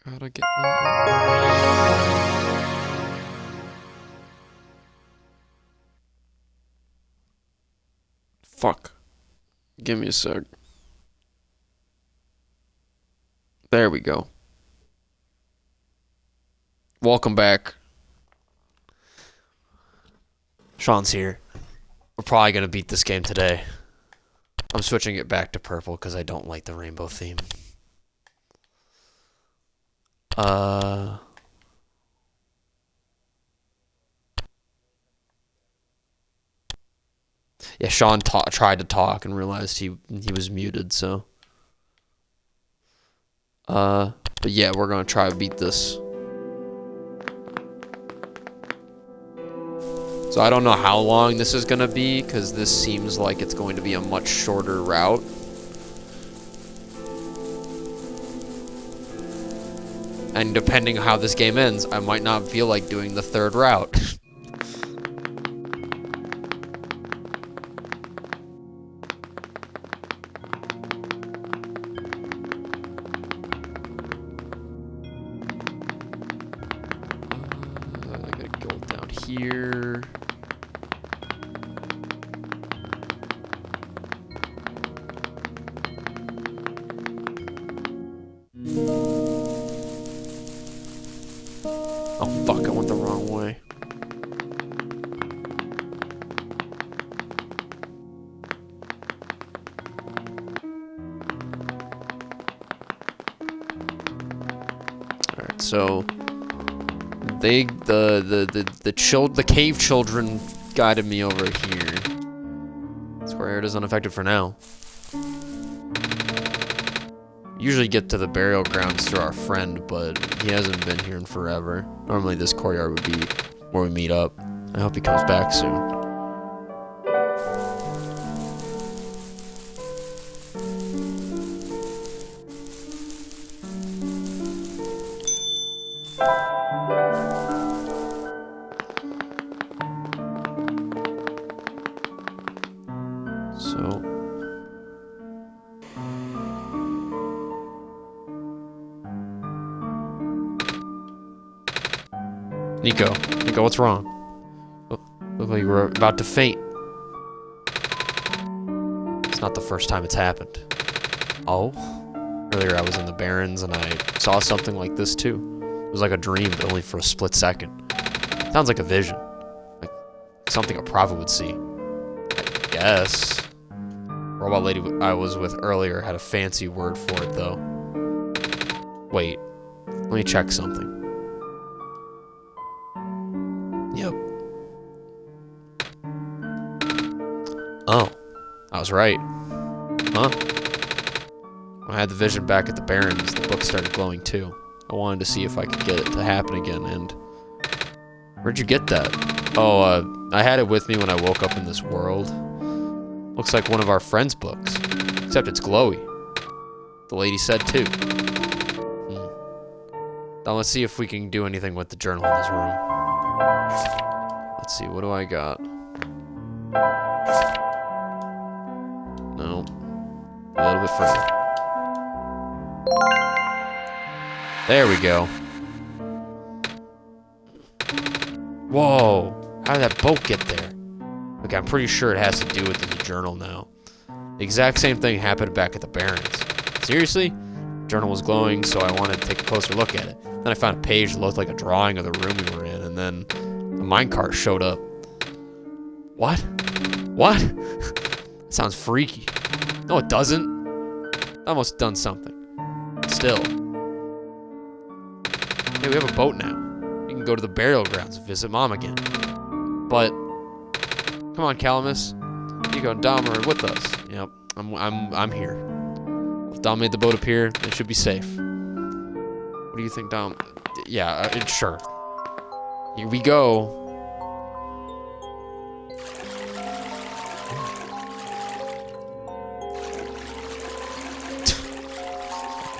Gotta get Fuck. Give me a sec. There we go. Welcome back. Sean's here. We're probably gonna beat this game today. I'm switching it back to purple because I don't like the rainbow theme. Yeah, Sean tried to talk and realized he was muted, so. But yeah, we're gonna try to beat this. So I don't know how long this is gonna be, because this seems like it's going to be a much shorter route. And depending on how this game ends, I might not feel like doing the third route. I gotta go down here. Oh fuck, I went the wrong way. Alright, so the cave children guided me over here. Square area is unaffected for now. Usually get to the burial grounds through our friend, but he hasn't been here in forever. Normally this courtyard would be where we meet up. I hope he comes back soon. So Nico, what's wrong? Look like you were about to faint. It's not the first time it's happened. Oh? Earlier I was in the Barrens and I saw something like this too. It was like a dream, but only for a split second. Sounds like a vision. Like something a prophet would see. I guess. Robot lady I was with earlier had a fancy word for it though. Wait. Let me check something. Yep. Oh, I was right. Huh? When I had the vision back at the Barrens, the book started glowing too. I wanted to see if I could get it to happen again, and... Where'd you get that? Oh, I had it with me when I woke up in this world. Looks like one of our friends' books. Except it's glowy. The lady said too. Now let's see if we can do anything with the journal in this room. Let's see, what do I got? No. A little bit further. There we go. Whoa! How did that boat get there? Okay, I'm pretty sure it has to do with the journal now. The exact same thing happened back at the Barrens. Seriously? The journal was glowing, so I wanted to take a closer look at it. Then I found a page that looked like a drawing of the room we were in, and then a minecart showed up. What? What? That sounds freaky. No, it doesn't. I almost done something. Still. Hey, we have a boat now. We can go to the burial grounds and visit Mom again. But come on, Calamus. Nico and Dom are with us. Yep, I'm here. If Dom made the boat appear, it should be safe. What do you think, Dom? Yeah, sure. Here we go.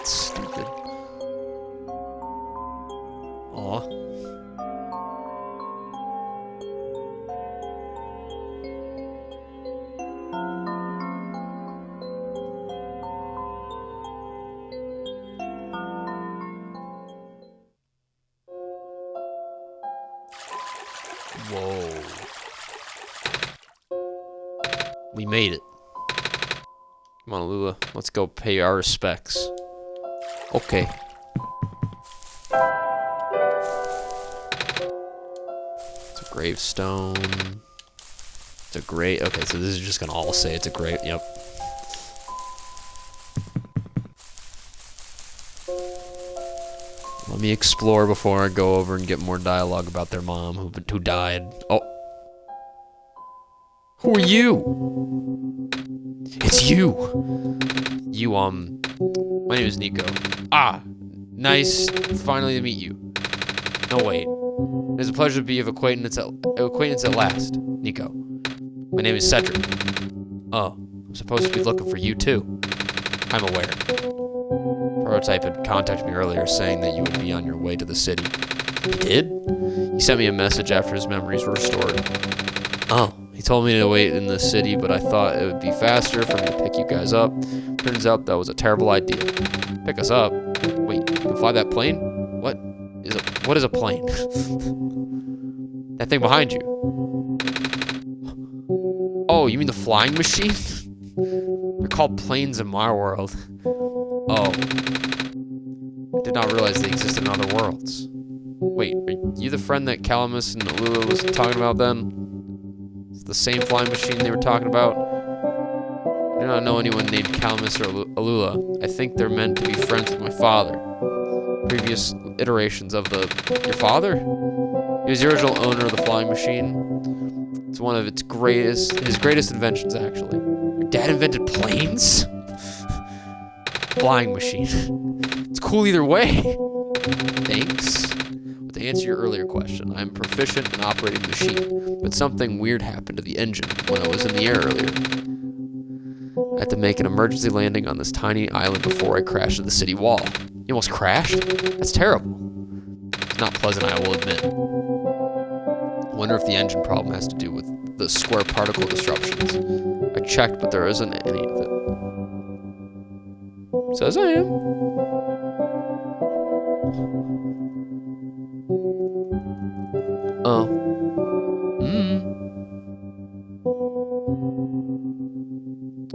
Stupid. made it. Come on, Lula. Let's go pay our respects. Okay. It's a gravestone. It's a grave. Okay, so this is just gonna all say it's a grave. Yep. Let me explore before I go over and get more dialogue about their mom who died. Oh. Who are you? It's you. You, my name is Nico. Ah, nice finally to meet you. No, wait. It is a pleasure to be of acquaintance at last, Nico. My name is Cedric. Oh, I'm supposed to be looking for you too. I'm aware. Prototype had contacted me earlier saying that you would be on your way to the city. He did? He sent me a message after his memories were restored. Oh, he told me to wait in the city, but I thought it would be faster for me to pick you guys up. Turns out that was a terrible idea. Pick us up? Wait, you can fly that plane? What is a plane? That thing behind you. Oh, you mean the flying machine? They're called planes in my world. Oh. I did not realize they existed in other worlds. Wait, are you the friend that Calamus and Alula was talking about then? It's the same flying machine they were talking about? I do not know anyone named Calamus or Alula. I think they're meant to be friends with my father. Previous iterations of your father? He was the original owner of the flying machine. It's one of his greatest inventions, actually. Your dad invented planes? Flying machine. It's cool either way. Thanks. But to answer your earlier question, I'm proficient in operating the machine, but something weird happened to the engine when I was in the air earlier. I had to make an emergency landing on this tiny island before I crashed into the city wall. You almost crashed? That's terrible. It's not pleasant, I will admit. I wonder if the engine problem has to do with the square particle disruptions. I checked, but there isn't any of it. Says I am. Oh.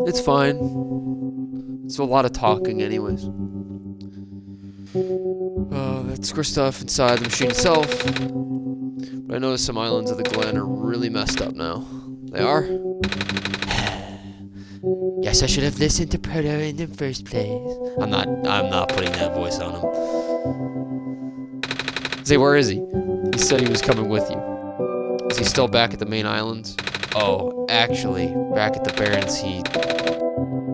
It's fine. It's a lot of talking anyways. That's square stuff inside the machine itself. But I noticed some islands of the Glen are really messed up now. They are? Guess I should have listened to Proto in the first place. I'm not putting that voice on him. Say, where is he? He said he was coming with you. Is he still back at the main islands? Oh, actually, back at the Barrens,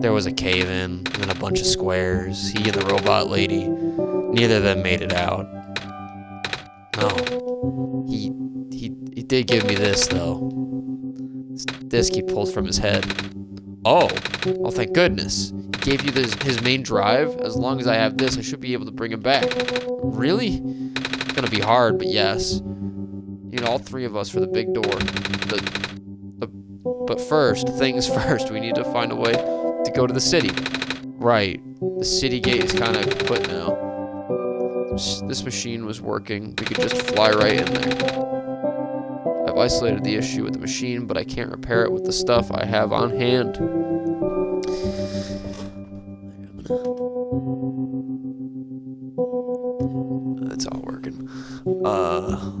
there was a cave-in and a bunch of squares. He and the robot lady, neither of them made it out. No. He did give me this, though. This disc he pulled from his head. Oh, thank goodness. He gave you his main drive? As long as I have this, I should be able to bring him back. Really? It's gonna be hard, but yes. You need all three of us for the big door. But first, things first, we need to find a way to go to the city. Right. The city gate is kind of kaput now. This machine was working. We could just fly right in there. I've isolated the issue with the machine, but I can't repair it with the stuff I have on hand. That's all working. Oh,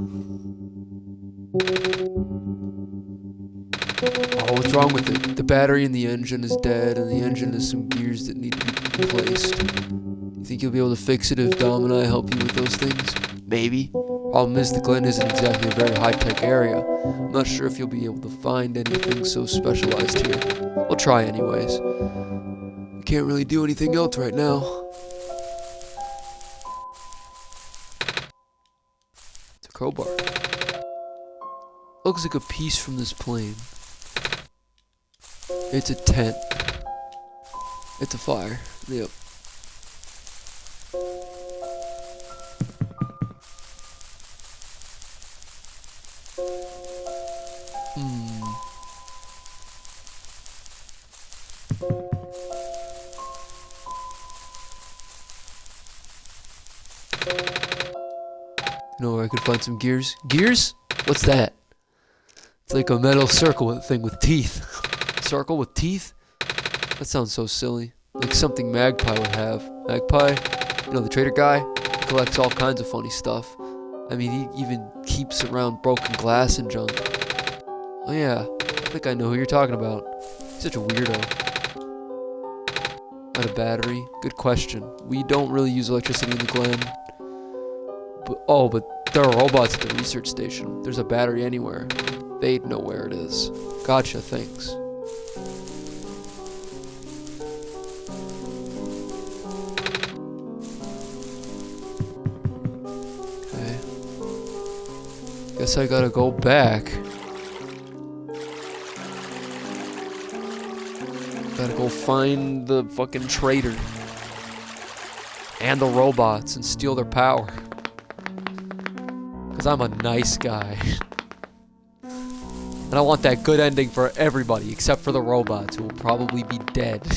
what's wrong with it? The battery in the engine is dead, and the engine has some gears that need to be replaced. You think you'll be able to fix it if Dom and I help you with those things? Maybe. Problem is, the Glen isn't exactly a very high-tech area. I'm not sure if you'll be able to find anything so specialized here. We'll try anyways. We can't really do anything else right now. It's a crowbar. Looks like a piece from this plane. It's a tent. It's a fire. Yep. You know where I could find some gears? Gears? What's that? It's like a metal circle thing with teeth. circle with teeth? That sounds so silly. Like something Magpie would have. Magpie, you know, the trader guy, collects all kinds of funny stuff. I mean, he even keeps around broken glass and junk. Oh yeah, I think I know who you're talking about. He's such a weirdo. Out of battery? Good question. We don't really use electricity in the Glen. But there are robots at the research station. There's a battery anywhere. They'd know where it is. Gotcha, thanks. Okay. Guess I gotta go back. Gotta go find the fucking traitor. And the robots and steal their power. Because I'm a nice guy. And I want that good ending for everybody except for the robots who will probably be dead.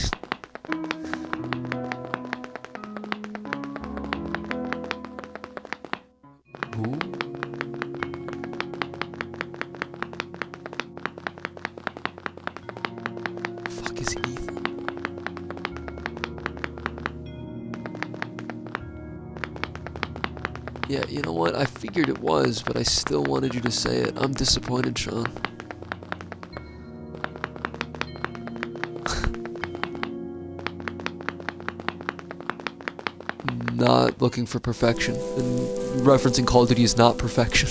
Who? Fuck is Ethan? Yeah, you know what? I figured it was, but I still wanted you to say it. I'm disappointed, Sean. Not looking for perfection. And referencing Call of Duty is not perfection.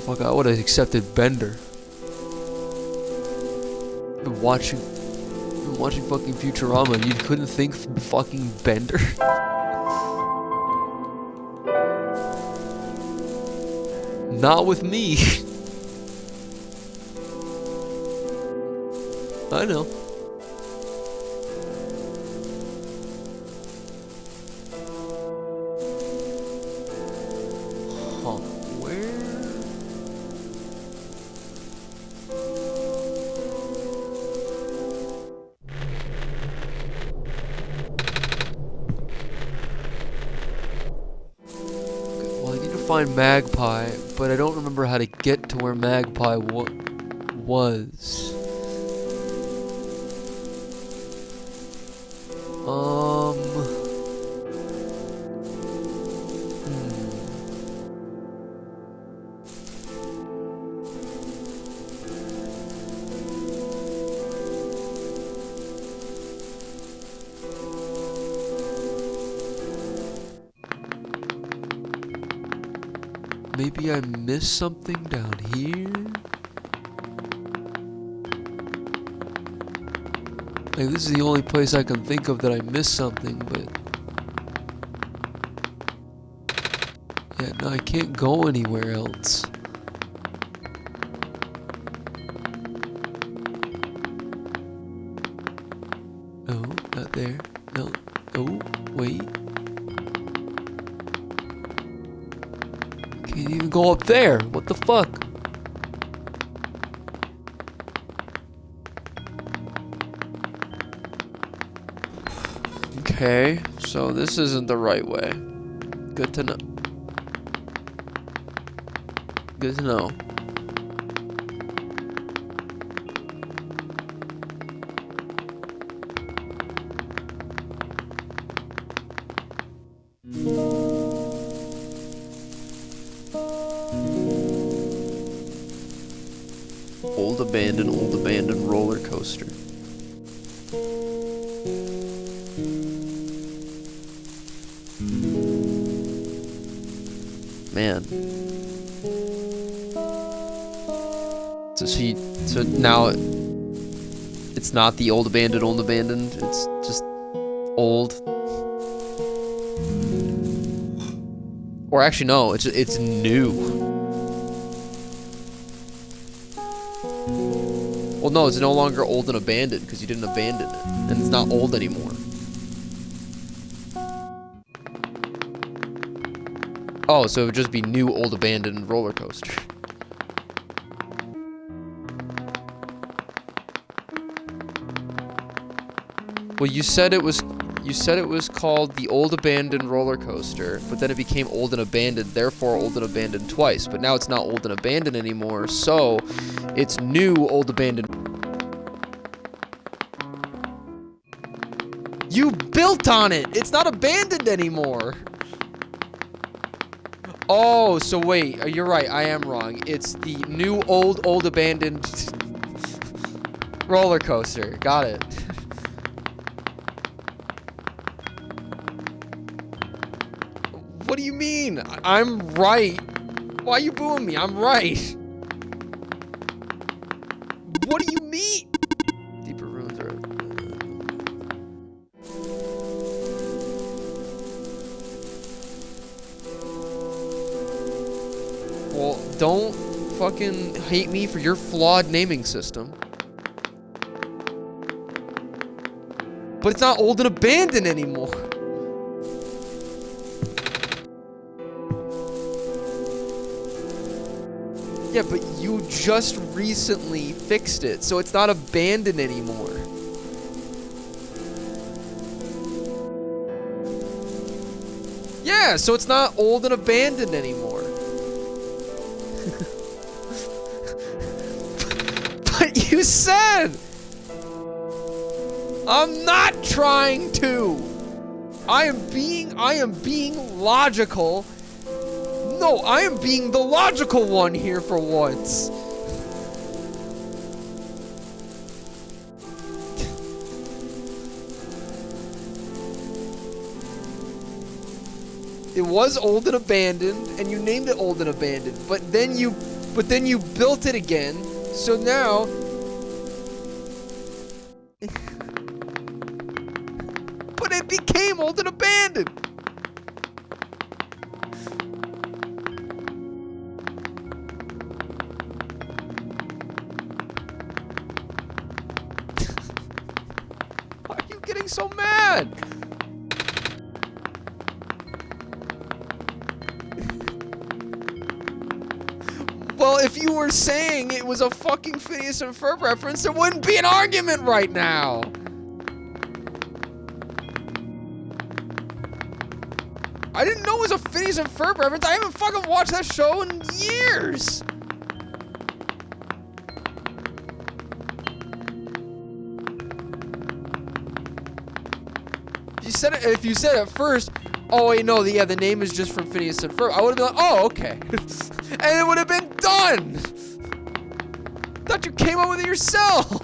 Fuck, I would have accepted Bender. Been watching fucking Futurama and you couldn't think fucking Bender? Not with me. I know. Huh, where? Well, I need to find Magpie, but I don't remember how to get to where Magpie was. Maybe I missed something down here? Like, this is the only place I can think of that I missed something, but... yeah, no, I can't go anywhere else. No, not there. No. Oh, wait. Can't even go up there. What the fuck? Okay, so this isn't the right way. Good to know. Good to know. Old abandoned roller coaster. Man. So now it's not the old abandoned, it's just old. Or actually no, it's new. Well, no, it's no longer old and abandoned because you didn't abandon it. And it's not old anymore. Oh, so it would just be new old abandoned roller coaster. Well, you said it was called the Old Abandoned Roller Coaster, but then it became Old and Abandoned, therefore Old and Abandoned twice. But now it's not Old and Abandoned anymore, so it's New Old Abandoned. You built on it! It's not abandoned anymore! Oh, so wait, you're right, I am wrong. It's the New Old Abandoned roller coaster. Got it. What do you mean? I'm right. Why are you booing me? I'm right. What do you mean? Deeper ruins are... Well, don't fucking hate me for your flawed naming system. But it's not Old and Abandoned anymore. Yeah, but you just recently fixed it, so it's not abandoned anymore. Yeah, so it's not Old and Abandoned anymore. But you said... I'm not trying to. I am being logical. No, I am being the logical one here for once. It was Old and Abandoned, and you named it Old and Abandoned, but then you built it again, so now... But it became Old and Abandoned! Why are you getting so mad? Well, if you were saying it was a fucking Phineas and Ferb reference, there wouldn't be an argument right now! I didn't know it was a Phineas and Ferb reference. I haven't fucking watched that show in years! If you said it first, oh wait, no, the name is just from Phineas and Ferb, I would have been like, oh, okay. And it would have been done! Thought you came up with it yourself!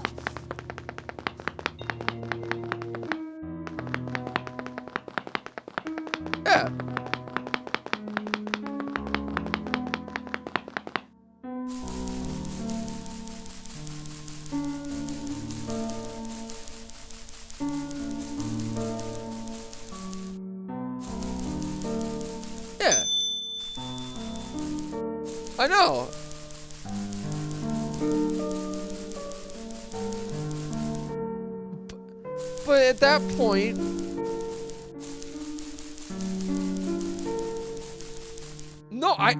Yeah. Yeah. I know. But at that point... No, I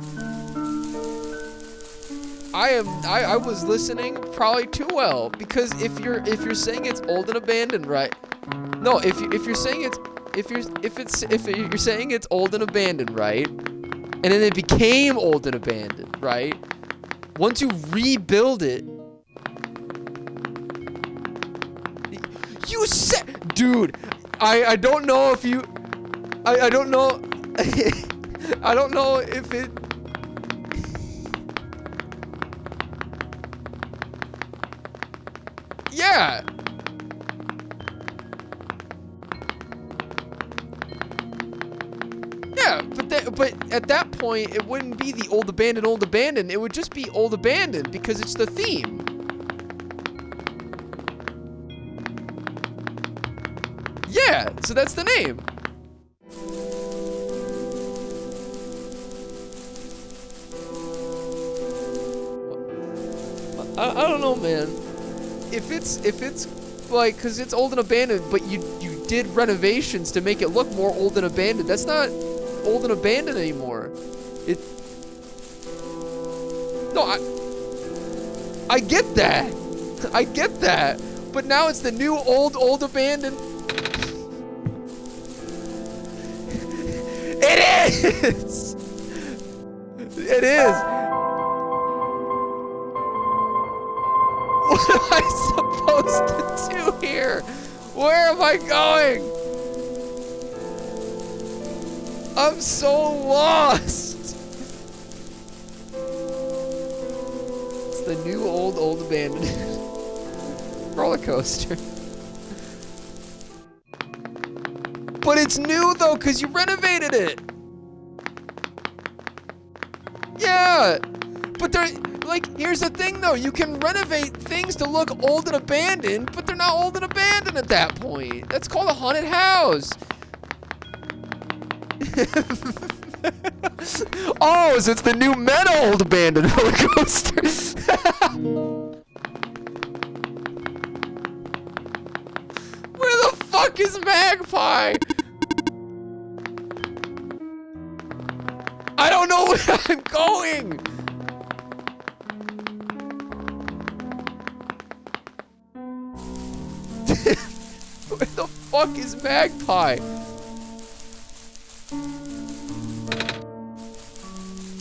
was listening probably too well, because if you're saying it's Old and Abandoned, right? No, if you're saying it's Old and Abandoned, right? And then it became Old and Abandoned, right? Once you rebuild it, you said, dude, I don't know if you, I don't know. I don't know if it... Yeah! Yeah, but at that point, it wouldn't be the Old Abandoned. It would just be Old Abandoned, because it's the theme. Yeah, so that's the name. I don't know, man. If it's like, cause it's Old and Abandoned, but you did renovations to make it look more Old and Abandoned. That's not Old and Abandoned anymore. No, I get that. I get that. But now it's the new Old Abandoned. is! It is! What am I supposed to do here? Where am I going? I'm so lost! It's the new old abandoned roller coaster. But it's new though, cause you renovated it. Yeah, but they're like, here's the thing though, you can renovate things to look old and abandoned, but they're not old and abandoned at that point. That's called a haunted house. Oh, so it's the new meta old abandoned roller coaster. Where the fuck is Magpie? I don't know where I'm going. Where the fuck is Magpie?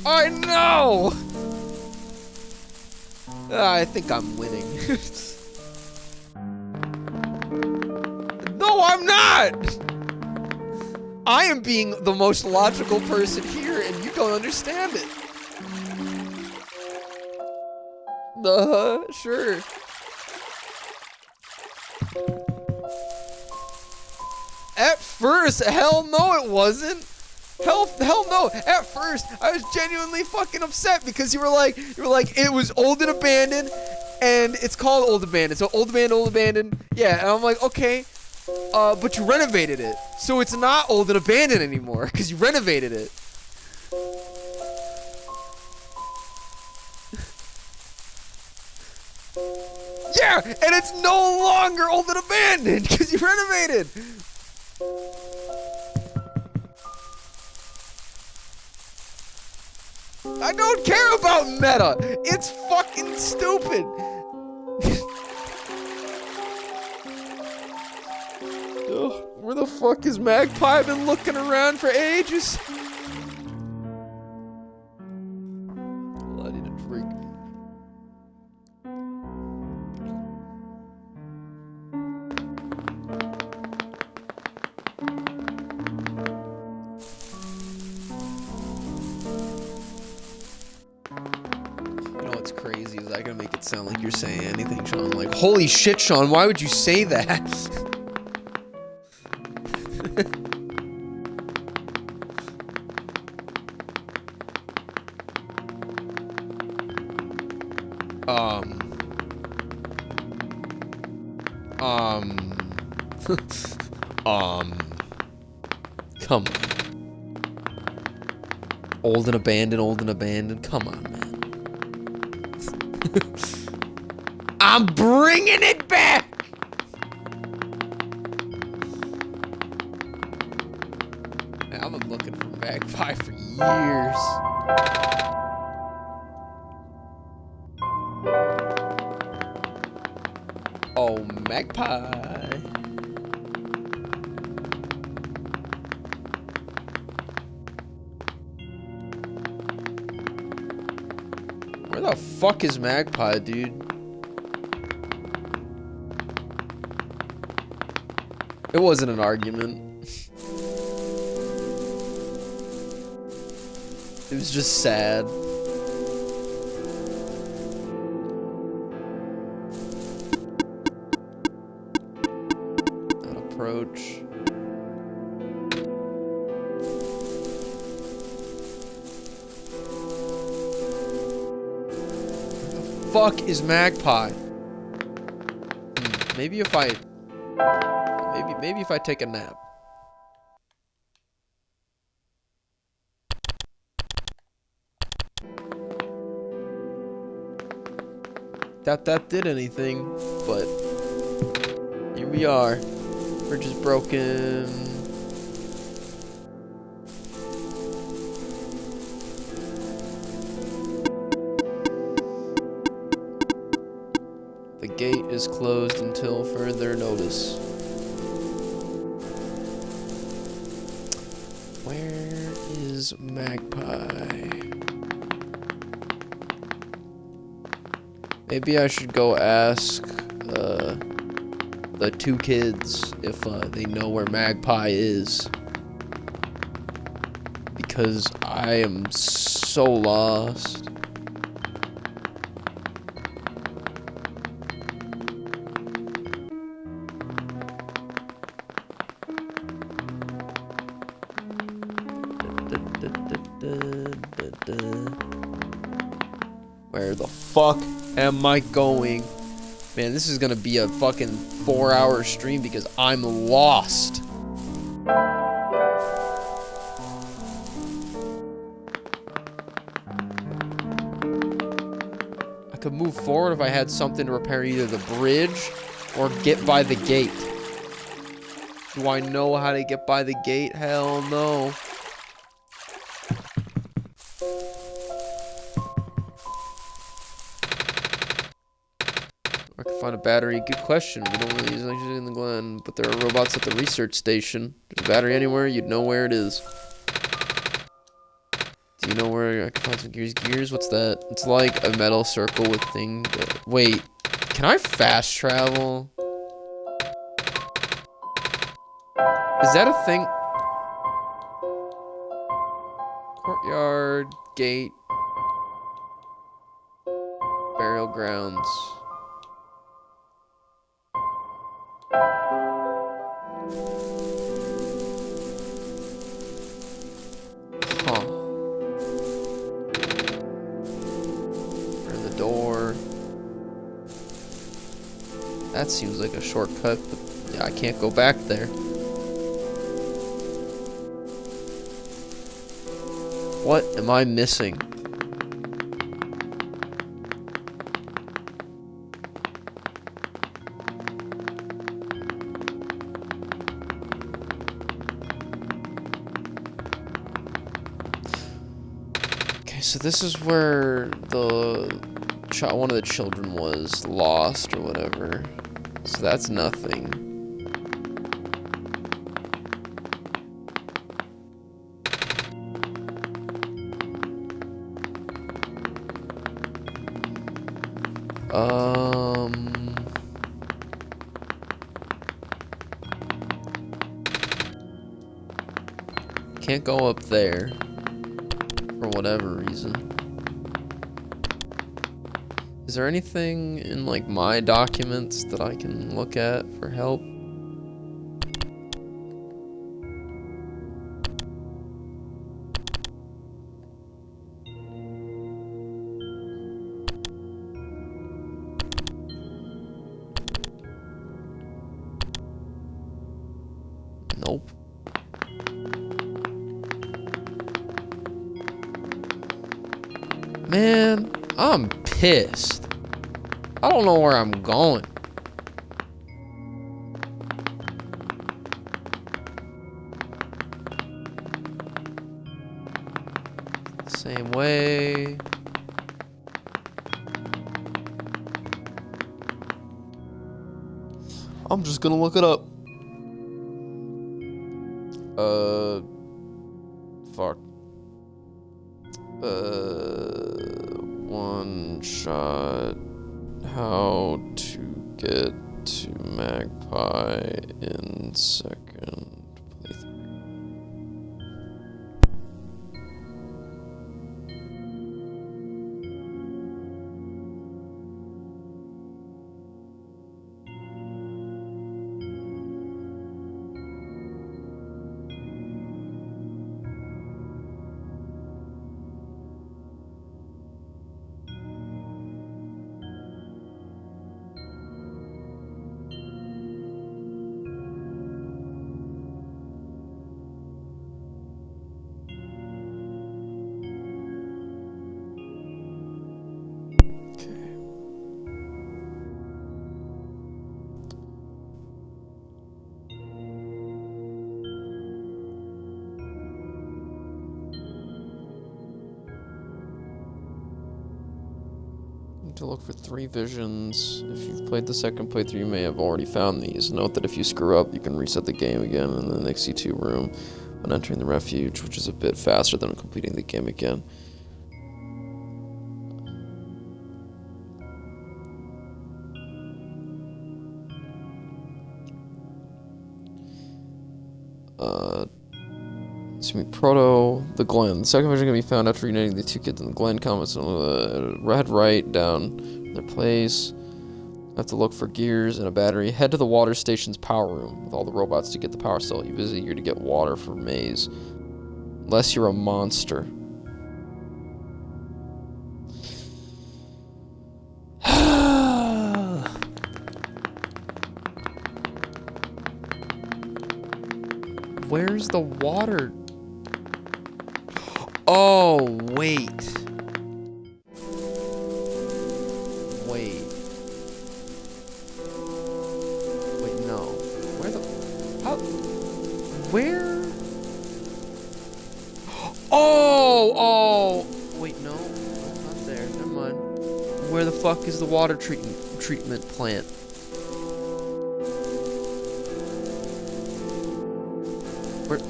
I know! I think I'm winning. No, I'm not! I am being the most logical person here, and you don't understand it. Sure. At first, hell no it wasn't. Hell no. At first, I was genuinely fucking upset because you were like, it was old and abandoned, and it's called old abandoned. So old abandoned. Yeah, and I'm like, okay, but you renovated it, so it's not old and abandoned anymore because you renovated it. Yeah, and it's no longer old and abandoned because you renovated. I don't care about meta. It's fucking stupid. Ugh, where the fuck is Magpie? I've been looking around for ages. I need a drink. Crazy is I gonna make it sound like you're saying anything, Sean. Like, holy shit, Sean, why would you say that? Come on. Old and abandoned, come on, man. I'm bringing it back! Man, I've been looking for Magpie for years. Oh, Magpie. Where the fuck is Magpie, dude? It wasn't an argument. It was just sad. That approach. Where the fuck is Magpie? Maybe if I... Maybe if I take a nap. That did anything, but here we are. Bridge is broken. The gate is closed until further notice. Where is is Magpie? Maybe I should go ask the two kids if they know where Magpie is. Because I am so lost. Where the fuck am I going? Man, this is gonna be a fucking 4-hour stream because I'm lost. I could move forward if I had something to repair either the bridge or get by the gate. Do I know how to get by the gate? Hell no. I can find a battery. Good question. We don't really use electricity in the Glen, but there are robots at the research station. There's a battery anywhere, you'd know where it is. Do you know where I can find some gears? Gears? What's that? It's like a metal circle with thing. Wait, can I fast travel? Is that a thing? Courtyard, gate, burial grounds. Huh. Or the door. That seems like a shortcut, but yeah, I can't go back there. What am I missing? Okay, so this is where one of the children was lost or whatever. So that's nothing. Can't go up there for whatever reason. Is there anything in like my documents that I can look at for help? Nope. Man, I'm pissed. I don't know where I'm going. Same way. I'm just gonna look it up. Fuck. One shot. How to get to Magpie in second playthrough. To look for 3 visions. If you've played the second playthrough, you may have already found these. Note that if you screw up, you can reset the game again in the Nixie 2 room. when entering the refuge, which is a bit faster than completing the game again. Proto, the Glen. The second version can be found after uniting the two kids in the Glen. Comments head right down their place. Have to look for gears and a battery. Head to the water station's power room with all the robots to get the power cell. You visit here to get water for Maze. Unless you're a monster. Where's the water? Oh, wait. Wait. Wait, no. Where the... How... Where? Oh! Wait, no. Not there. Never mind. Where the fuck is the water treatment plant? Where...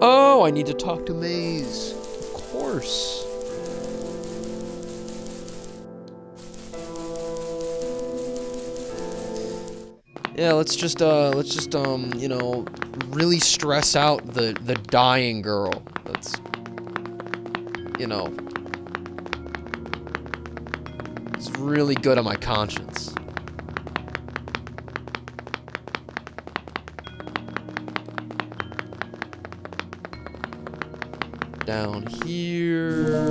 Oh, I need to talk to Maze. Of course. Yeah, let's just you know, really stress out the dying girl. That's, you know, it's really good on my conscience. Down here.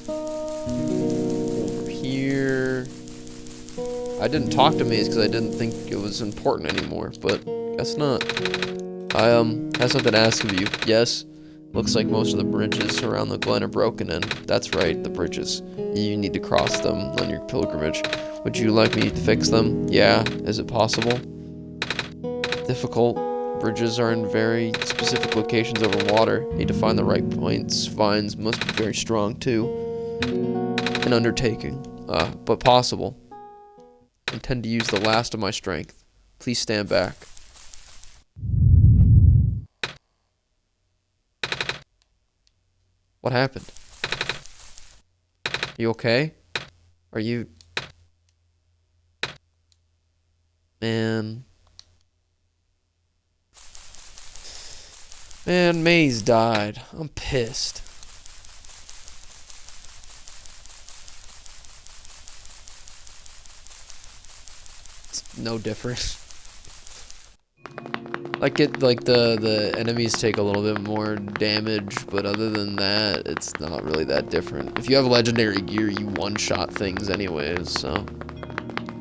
Over here. I didn't talk to Maze because I didn't think it was important anymore, but guess not. I have something to ask of you. Yes? Looks like most of the bridges around the Glen are broken, and that's right, the bridges. You need to cross them on your pilgrimage. Would you like me to fix them? Yeah. Is it possible? Difficult. Bridges are in very specific locations over water. Need to find the right points. Vines must be very strong too. An undertaking, but possible. Intend to use the last of my strength. Please stand back. What happened? You okay? Are you... Man, Maze died. I'm pissed. It's no different. Like the enemies take a little bit more damage, but other than that, it's not really that different. If you have legendary gear, you one-shot things anyways, so.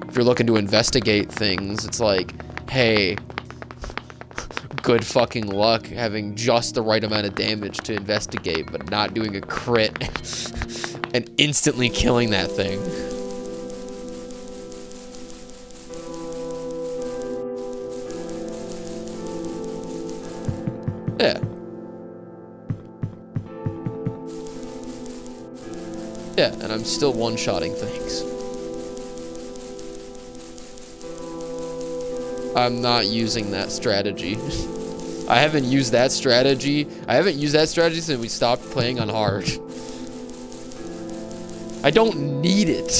If you're looking to investigate things, it's like, hey, good fucking luck having just the right amount of damage to investigate, but not doing a crit and instantly killing that thing. Yeah. Yeah, and I'm still one-shotting things. I'm not using that strategy. I haven't used that strategy. I haven't used that strategy since we stopped playing on hard. I don't need it.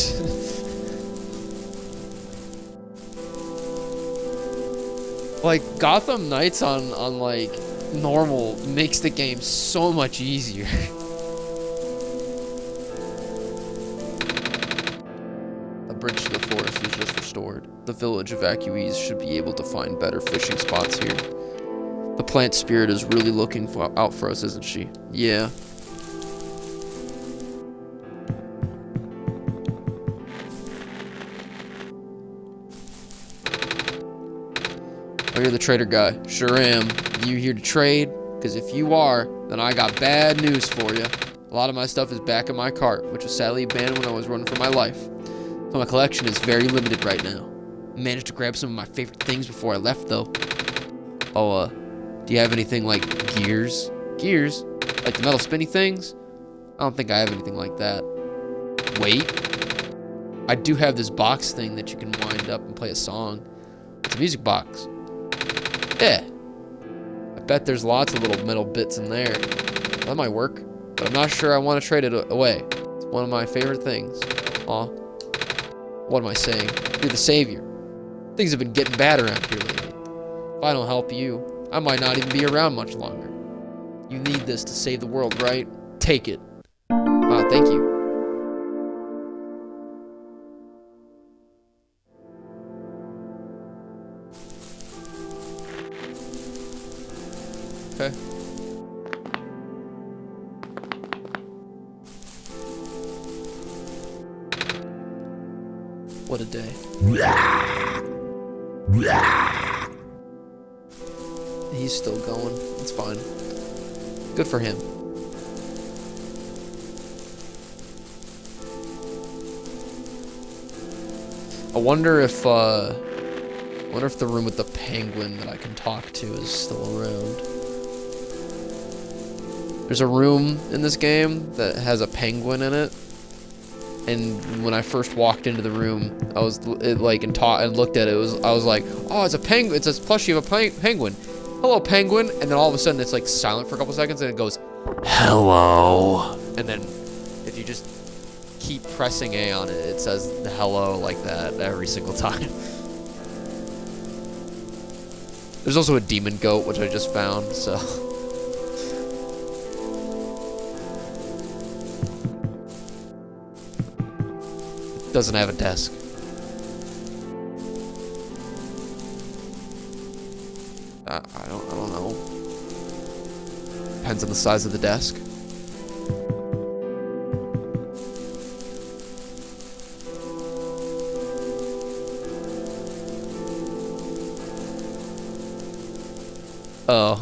Like, Gotham Knights on like normal makes the game so much easier. A bridge to the forest was just restored. The village evacuees should be able to find better fishing spots here. The plant spirit is really looking out for us, isn't she? Yeah. Oh, you're the trader guy. Sure am. You here to trade? Because if you are, then I got bad news for you. A lot of my stuff is back in my cart, which was sadly abandoned when I was running for my life. So my collection is very limited right now. I managed to grab some of my favorite things before I left, though. Oh, do you have anything like gears? Gears? Like the metal spinny things? I don't think I have anything like that. Wait. I do have this box thing that you can wind up and play a song. It's a music box. Yeah. I bet there's lots of little metal bits in there. That might work, but I'm not sure I want to trade it away. It's one of my favorite things. Aw. What am I saying? You're the savior. Things have been getting bad around here lately. If I don't help you, I might not even be around much longer. You need this to save the world, right? Take it. Wow, thank you. Okay. What a day. He's still going. It's fine. Good for him. I wonder if the room with the penguin that I can talk to is still around. There's a room in this game that has a penguin in it. And when I first walked into the room, I was like and looked at it. I was like, oh, it's a penguin. It's a plushie of a penguin. Hello, penguin. And then all of a sudden, it's like silent for a couple seconds, and it goes, hello. And then, if you just keep pressing A on it, it says hello like that every single time. There's also a demon goat, which I just found. So. Doesn't have a desk. I don't know. Depends on the size of the desk. Oh.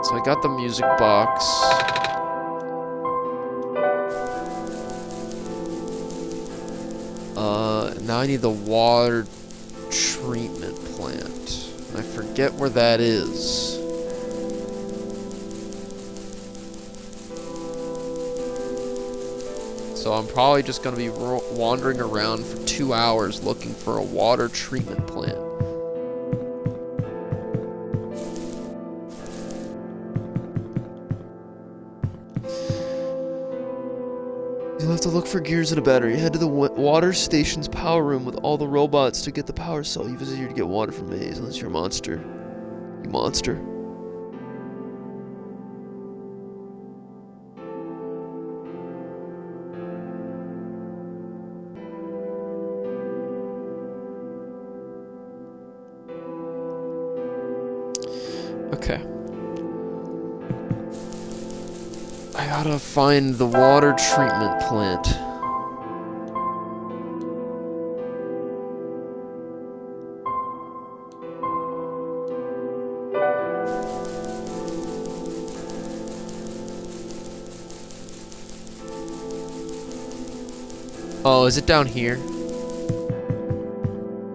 So I got the music box. Now I need the water treatment plant. I forget where that is. So I'm probably just going to be wandering around for 2 hours looking for a water treatment plant. You'll have to look for gears and a battery. Head to the water station's power room with all the robots to get the power cell. You visit here to get water from maze, unless you're a monster. You monster. Okay. I gotta find the water treatment plant. Oh, is it down here?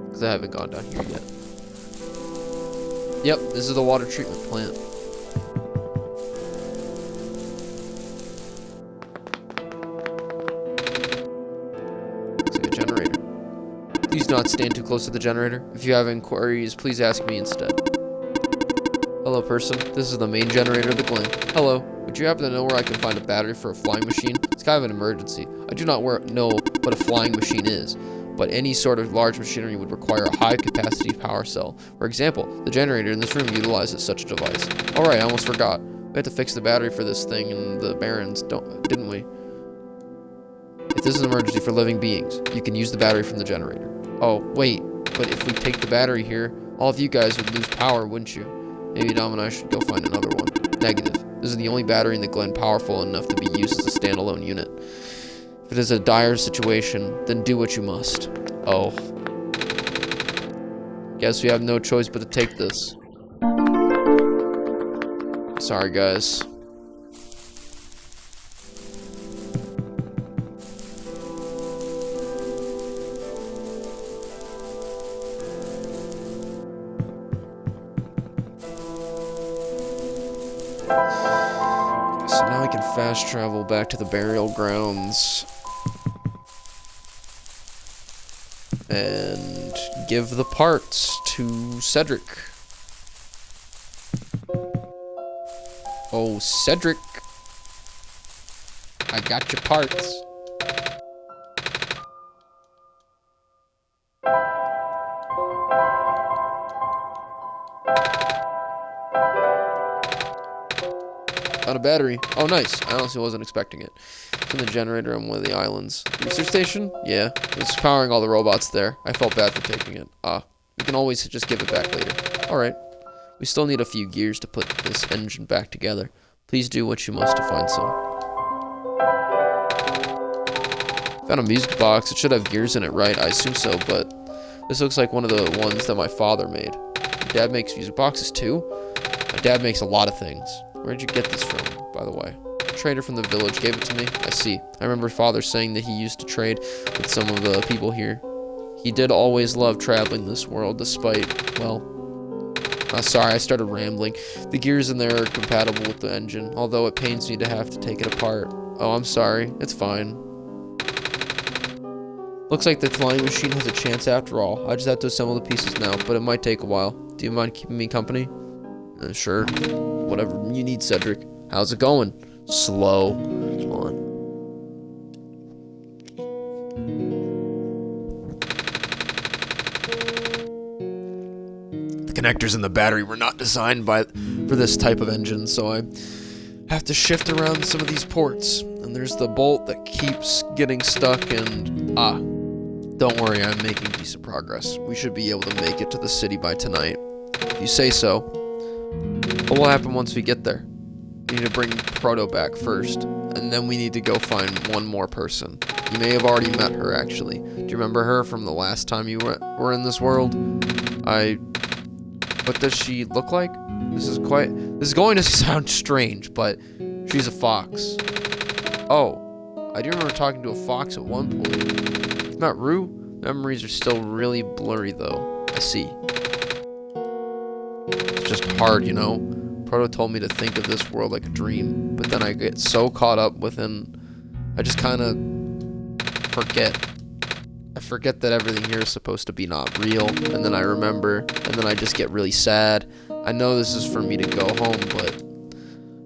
Because I haven't gone down here yet. Yep, this is the water treatment plant. Please not stand too close to the generator. If you have inquiries, please ask me instead. Hello, person. This is the main generator of the Glen. Hello. Would you happen to know where I can find a battery for a flying machine? It's kind of an emergency. I do not know what a flying machine is, but any sort of large machinery would require a high-capacity power cell. For example, the generator in this room utilizes such a device. Alright, I almost forgot. We had to fix the battery for this thing in the Barrens, didn't we? If this is an emergency for living beings, you can use the battery from the generator. Oh, wait, but if we take the battery here, all of you guys would lose power, wouldn't you? Maybe Dom and I should go find another one. Negative. This is the only battery in the Glen powerful enough to be used as a standalone unit. If it is a dire situation, then do what you must. Oh. Guess we have no choice but to take this. Sorry, guys. So now I can fast travel back to the burial grounds and give the parts to Cedric. Oh, Cedric, I got your parts. Found a battery. Oh, nice. I honestly wasn't expecting it. It's in the generator on one of the islands. Research station? Yeah. It's powering all the robots there. I felt bad for taking it. We can always just give it back later. Alright. We still need a few gears to put this engine back together. Please do what you must to find some. Found a music box. It should have gears in it, right? I assume so, but this looks like one of the ones that my father made. Your dad makes music boxes too? My dad makes a lot of things. Where'd you get this from, by the way? A trader from the village gave it to me. I see. I remember father saying that he used to trade with some of the people here. He did always love traveling this world, despite, well... sorry, I started rambling. The gears in there are compatible with the engine, although it pains me to have to take it apart. Oh, I'm sorry. It's fine. Looks like the flying machine has a chance after all. I just have to assemble the pieces now, but it might take a while. Do you mind keeping me company? Sure. Whatever you need, Cedric. How's it going? Slow. Come on. The connectors in the battery were not designed for this type of engine, so I have to shift around some of these ports. And there's the bolt that keeps getting stuck and... Don't worry, I'm making decent progress. We should be able to make it to the city by tonight. If you say so. What will happen once we get there? We need to bring Proto back first, and then we need to go find one more person. You may have already met her, actually. Do you remember her from the last time you were in this world? What does she look like? This is going to sound strange, but she's a fox. Oh, I do remember talking to a fox at one point. Not Rue. Memories are still really blurry, though. I see. It's just hard, you know? Proto told me to think of this world like a dream, but then I get so caught up within... I just kind of forget. I forget that everything here is supposed to be not real, and then I remember, and then I just get really sad. I know this is for me to go home, but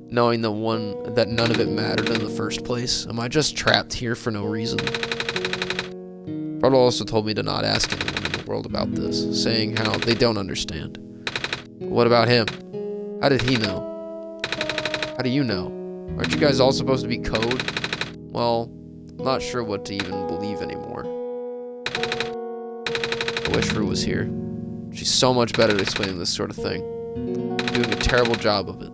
knowing that none of it mattered in the first place, am I just trapped here for no reason? Proto also told me to not ask anyone in the world about this, saying how they don't understand. What about him? How did he know? How do you know? Aren't you guys all supposed to be code? Well, I'm not sure what to even believe anymore. I wish Rue was here. She's so much better at explaining this sort of thing. Doing a terrible job of it.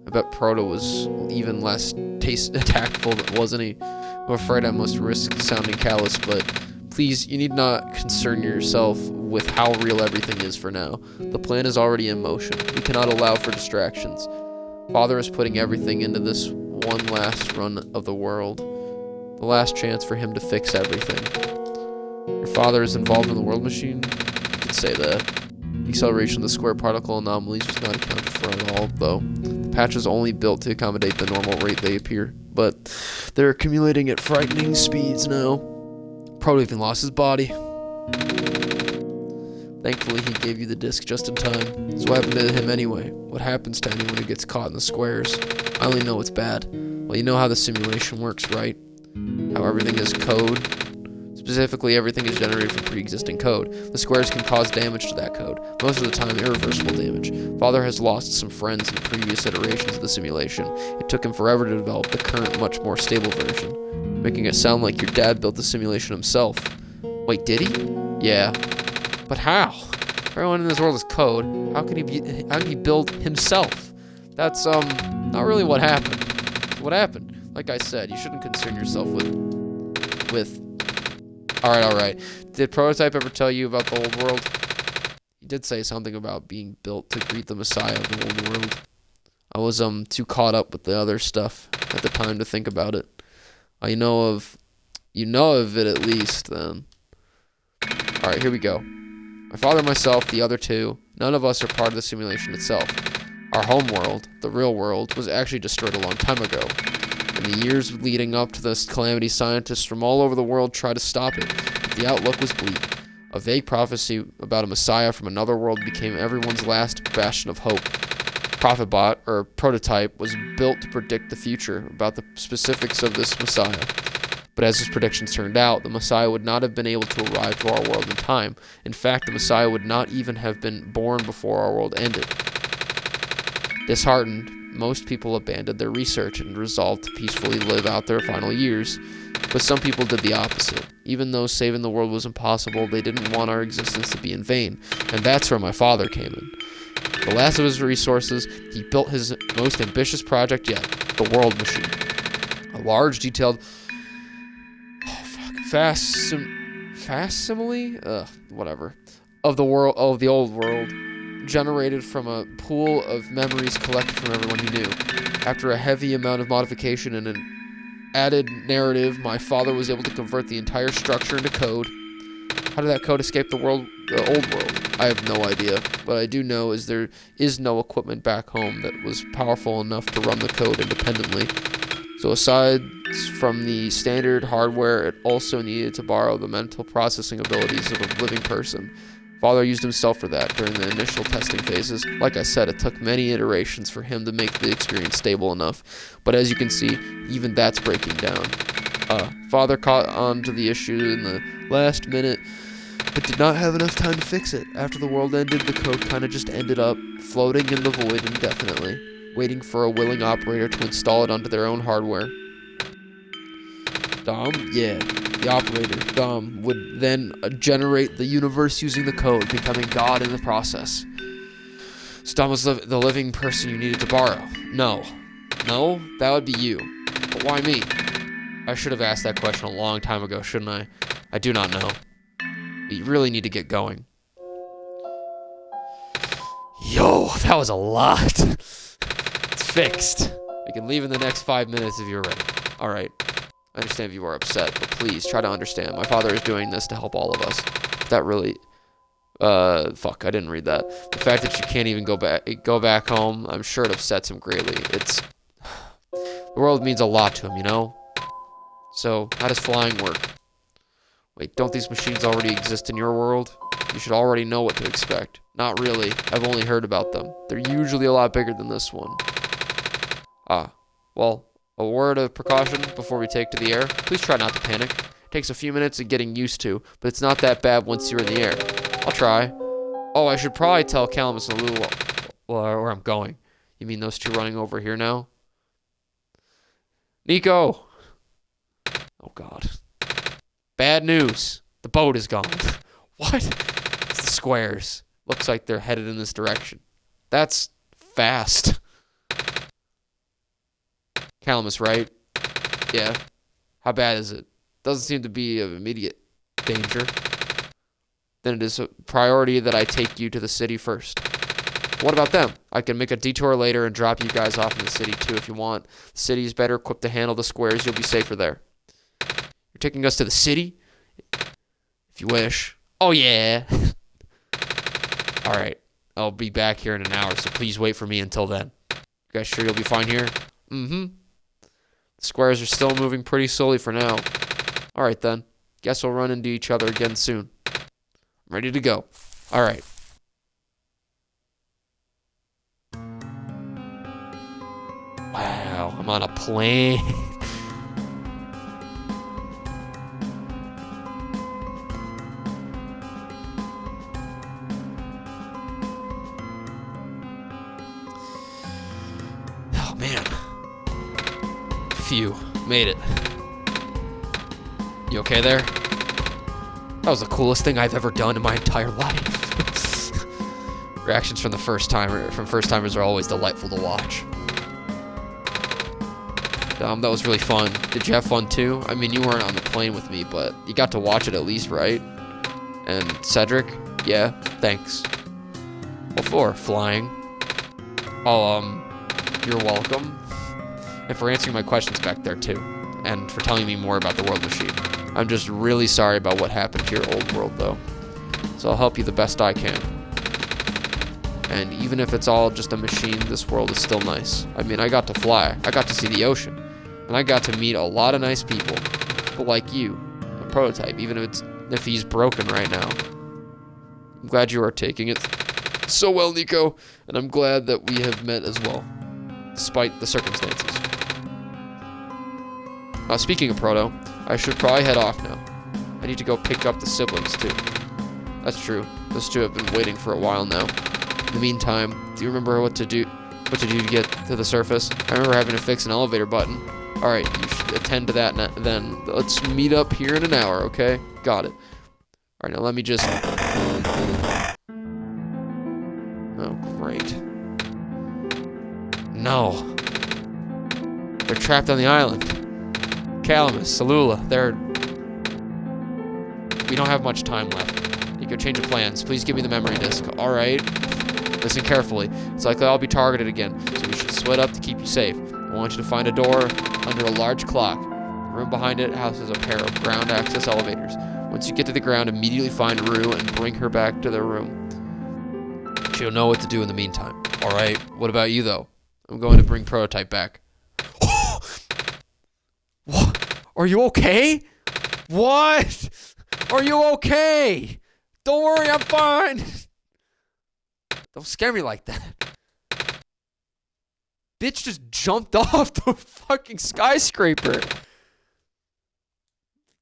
I bet Proto was even less tactful, wasn't he? I'm afraid I must risk sounding callous, but please, you need not concern yourself with how real everything is for now. The plan is already in motion. We cannot allow for distractions. Father is putting everything into this one last run of the world. The last chance for him to fix everything. Your father is involved in the world machine? You could say that. The acceleration of the square particle anomalies was not accounted for at all, though. The patch is only built to accommodate the normal rate they appear, but they're accumulating at frightening speeds now. Probably even lost his body. Thankfully, he gave you the disc just in time. So what happened to him anyway? What happens to anyone who gets caught in the squares? I only know it's bad. Well, you know how the simulation works, right? How everything is code. Specifically, everything is generated from pre-existing code. The squares can cause damage to that code, most of the time irreversible damage. Father has lost some friends in previous iterations of the simulation. It took him forever to develop the current, much more stable version, making it sound like your dad built the simulation himself. Wait, did he? Yeah. But how? Everyone in this world is code. How can he build himself? That's not really what happened. What happened? Like I said, you shouldn't concern yourself with Alright. Did Prototype ever tell you about the old world? He did say something about being built to greet the Messiah of the old world. I was too caught up with the other stuff at the time to think about it. You know of it at least then. Alright, here we go. My father, myself, the other two, none of us are part of the simulation itself. Our home world, the real world, was actually destroyed a long time ago. In the years leading up to this calamity, scientists from all over the world tried to stop it, but the outlook was bleak. A vague prophecy about a messiah from another world became everyone's last bastion of hope. Prophetbot, or prototype, was built to predict the future about the specifics of this messiah. But as his predictions turned out, the messiah would not have been able to arrive to our world in time. In fact, the messiah would not even have been born before our world ended. Disheartened, most people abandoned their research and resolved to peacefully live out their final years. But some people did the opposite. Even though saving the world was impossible, they didn't want our existence to be in vain. And that's where my father came in. The last of his resources, he built his most ambitious project yet, the world machine. A large, detailed facsimile? Whatever. Of the old world, generated from a pool of memories collected from everyone he knew. After a heavy amount of modification and an added narrative, my father was able to convert the entire structure into code. How did that code escape the old world? I have no idea. What I do know is there is no equipment back home that was powerful enough to run the code independently. So aside from the standard hardware, it also needed to borrow the mental processing abilities of a living person. Father used himself for that during the initial testing phases. Like I said, it took many iterations for him to make the experience stable enough. But as you can see, even that's breaking down. Father caught on to the issue in the last minute, but did not have enough time to fix it. After the world ended, the code kind of just ended up floating in the void indefinitely, waiting for a willing operator to install it onto their own hardware. Dom? Yeah, the operator, Dom, would then generate the universe using the code, becoming God in the process. So Dom was the living person you needed to borrow. No, that would be you. But why me? I should have asked that question a long time ago, shouldn't I? I do not know. We really need to get going. Yo, that was a lot. It's fixed. We can leave in the next 5 minutes if you're ready. Alright. I understand if you are upset, but please try to understand. My father is doing this to help all of us. That really... fuck, I didn't read that. The fact that you can't even go back home, I'm sure it upsets him greatly. The world means a lot to him, you know? So, how does flying work? Wait, don't these machines already exist in your world? You should already know what to expect. Not really. I've only heard about them. They're usually a lot bigger than this one. Well, a word of precaution before we take to the air. Please try not to panic. It takes a few minutes of getting used to, but it's not that bad once you're in the air. I'll try. Oh, I should probably tell Calamus and Lulu where I'm going. You mean those two running over here now? Nico! Oh, God. Bad news. The boat is gone. What? It's the squares. Looks like they're headed in this direction. That's fast. Calamus, right? Yeah. How bad is it? Doesn't seem to be of immediate danger. Then it is a priority that I take you to the city first. What about them? I can make a detour later and drop you guys off in the city too if you want. The city is better equipped to handle the squares. You'll be safer there. You're taking us to the city? If you wish. Oh, yeah. Alright. I'll be back here in an hour, so please wait for me until then. You guys sure you'll be fine here? Mm-hmm. The squares are still moving pretty slowly for now. Alright then. Guess we'll run into each other again soon. I'm ready to go. Alright. Wow, I'm on a plane. Oh man. Phew, made it. You okay there? That was the coolest thing I've ever done in my entire life. Reactions from first timers are always delightful to watch. That was really fun. Did you have fun too? I mean, you weren't on the plane with me, but you got to watch it at least, right? And Cedric? Yeah, thanks. What for? Flying? Oh, you're welcome. And for answering my questions back there too. And for telling me more about the world machine. I'm just really sorry about what happened to your old world though. So I'll help you the best I can. And even if it's all just a machine, this world is still nice. I mean, I got to fly. I got to see the ocean. And I got to meet a lot of nice people. People like you. A prototype, even if he's broken right now. I'm glad you are taking it so well, Nico. And I'm glad that we have met as well. Despite the circumstances. Speaking of Proto, I should probably head off now. I need to go pick up the siblings, too. That's true. Those two have been waiting for a while now. In the meantime, do you remember what to do to get to the surface? I remember having to fix an elevator button. Alright, you should attend to that then. Let's meet up here in an hour, okay? Got it. Alright, now let me just... Oh, great. No. They're trapped on the island. Calamus, Salula, we don't have much time left. You could change the plans. Please give me the memory disk. Alright. Listen carefully. It's likely I'll be targeted again, so we should split up to keep you safe. I want you to find a door under a large clock. The room behind it houses a pair of ground access elevators. Once you get to the ground, immediately find Rue and bring her back to their room. She'll know what to do in the meantime. Alright. What about you, though? I'm going to bring Prototype back. What? Are you okay? What? Are you okay? Don't worry, I'm fine. Don't scare me like that. Bitch just jumped off the fucking skyscraper.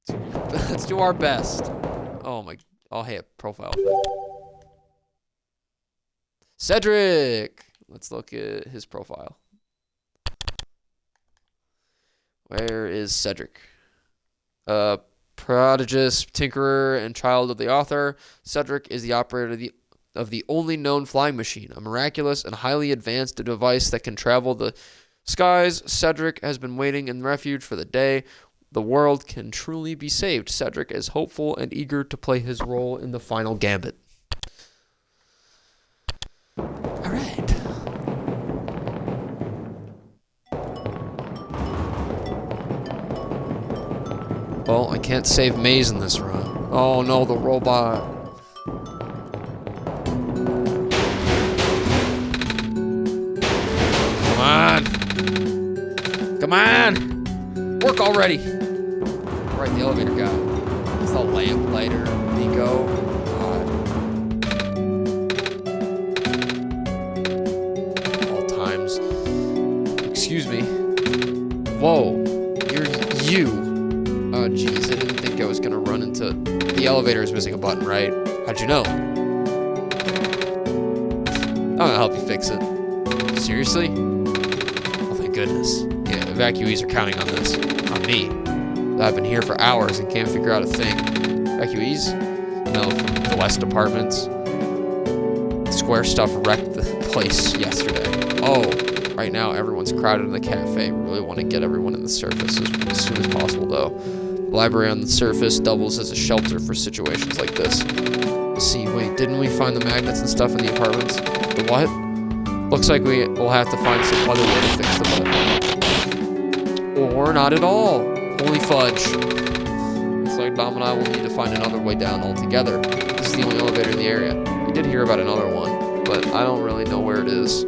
Let's do our best. Oh my... Oh, hey, a profile. Cedric! Let's look at his profile. Where is Cedric? Prodigious tinkerer and child of the author. Cedric is the operator of the only known flying machine, a miraculous and highly advanced device that can travel the skies. Cedric has been waiting in refuge for the day the world can truly be saved. Cedric is hopeful and eager to play his role in the final gambit. All right. Well, I can't save Maze in this run. Oh no, the robot. Come on. Come on. Work already. Right, the elevator guy. It's the lamplighter, Nico. God. All times. Excuse me. Whoa. You're you. Oh, jeez, I didn't think I was gonna run into... The elevator is missing a button, right? How'd you know? I'm gonna help you fix it. Seriously? Oh, thank goodness. Yeah, evacuees are counting on this. On me. I've been here for hours and can't figure out a thing. Evacuees? No, from the West Apartments. Square stuff wrecked the place yesterday. Oh, right now everyone's crowded in the cafe. We really want to get everyone in the surface as soon as possible, though. The library on the surface doubles as a shelter for situations like this. See, wait, didn't we find the magnets and stuff in the apartments? The what? Looks like we will have to find some other way to fix the button. Or not at all. Holy fudge. Looks like Dom and I will need to find another way down altogether. This is the only elevator in the area. We did hear about another one, but I don't really know where it is.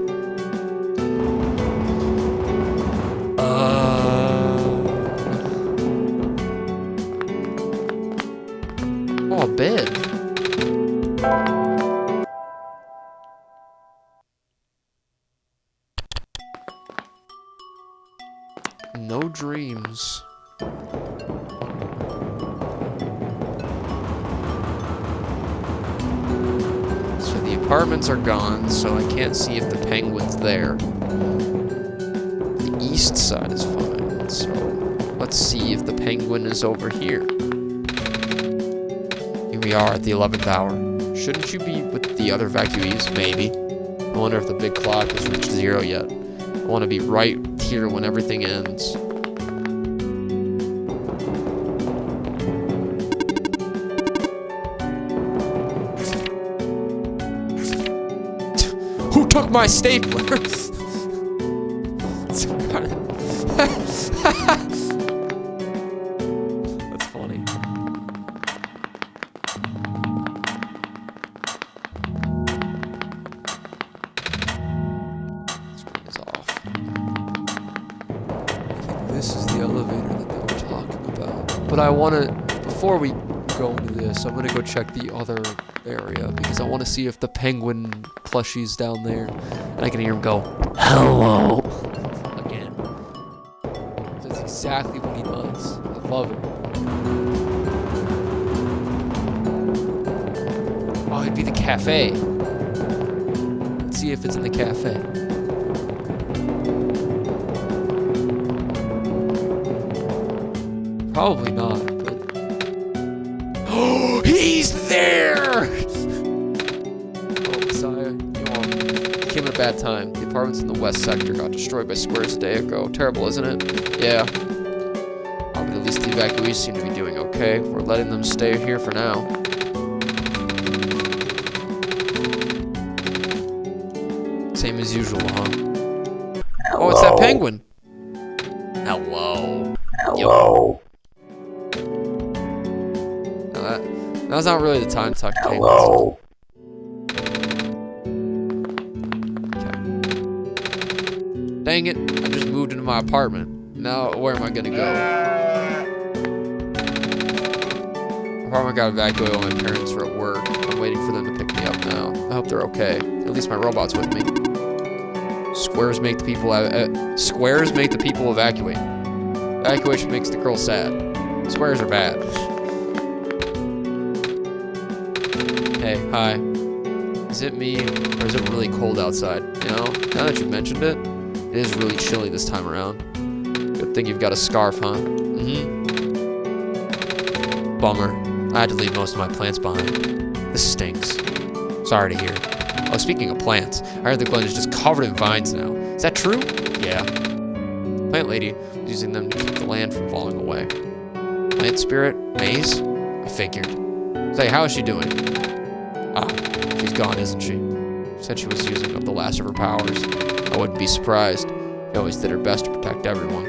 Oh, a bed. No dreams. So the apartments are gone, so I can't see if the penguin's there. The east side is fine, so let's see if the penguin is over here. Here we are at the 11th hour. Shouldn't you be with the other evacuees? Maybe. I wonder if the big clock has reached 0 yet. I want to be right here when everything ends. Who took my stapler? That's funny. the elevator that they were talking about. But I want to, before we go into this, I'm going to go check the other area because I want to see if the penguin plushie's down there. And I can hear him go, hello, again. That's exactly what he does. I love it. Oh, it'd be the cafe. Let's see if it's in the cafe. Probably not, but... Oh, he's there! Oh, Messiah, you came at a bad time. The apartments in the west sector got destroyed by squares a day ago. Terrible, isn't it? Yeah. But at least the evacuees seem to be doing okay. We're letting them stay here for now. Same as usual, huh? Hello. Oh, it's that penguin! Hello. Hello. Now's not really the time to talk to penguins. Hello. Okay. Dang it, I just moved into my apartment. Now, where am I gonna go? Apartment got evacuated while my parents were at work. I'm waiting for them to pick me up now. I hope they're okay. At least my robot's with me. Squares make the people evacuate. Evacuation makes the girl sad. Squares are bad. Hey, hi. Is it me, or is it really cold outside? You know, now that you've mentioned it, it is really chilly this time around. Good thing you've got a scarf, huh? Mm-hmm. Bummer. I had to leave most of my plants behind. This stinks. Sorry to hear. Oh, speaking of plants, I heard the glen is just covered in vines now. Is that true? Yeah. Plant lady was using them to keep the land from falling away. Plant spirit? Maze? I figured. Say, how is she doing? Ah, she's gone, isn't she? Said she was using up the last of her powers. I wouldn't be surprised. She always did her best to protect everyone.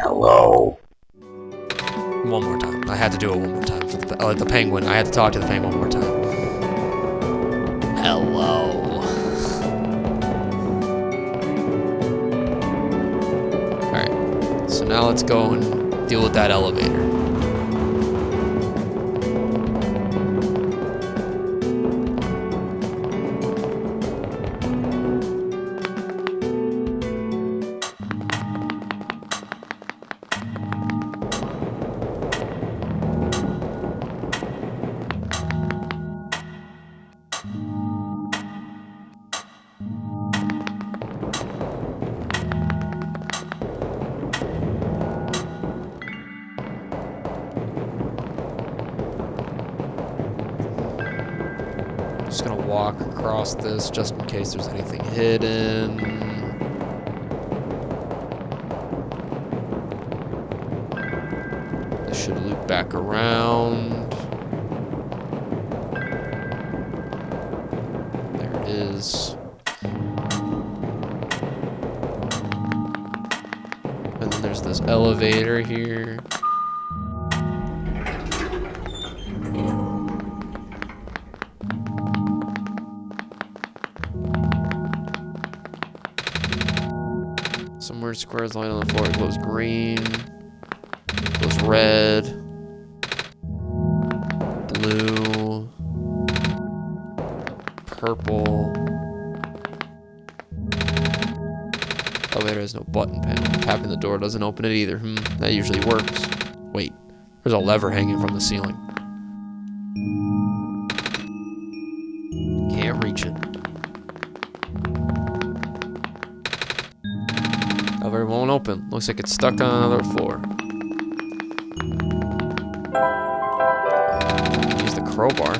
Hello. One more time. I had to do it one more time. For the penguin. I had to talk to the penguin one more time. Hello. Alright. So now let's go and deal with that elevator. Just gonna walk across this just in case there's anything hidden. This should loop back around. There it is. And then there's this elevator here. Some weird squares lying on the floor. It glows green. It glows red. Blue. Purple. Elevator has no button panel. Tapping the door doesn't open it either. That usually works. Wait, there's a lever hanging from the ceiling. Can't reach it. Elevator won't open. Looks like it's stuck on another floor. Use the crowbar.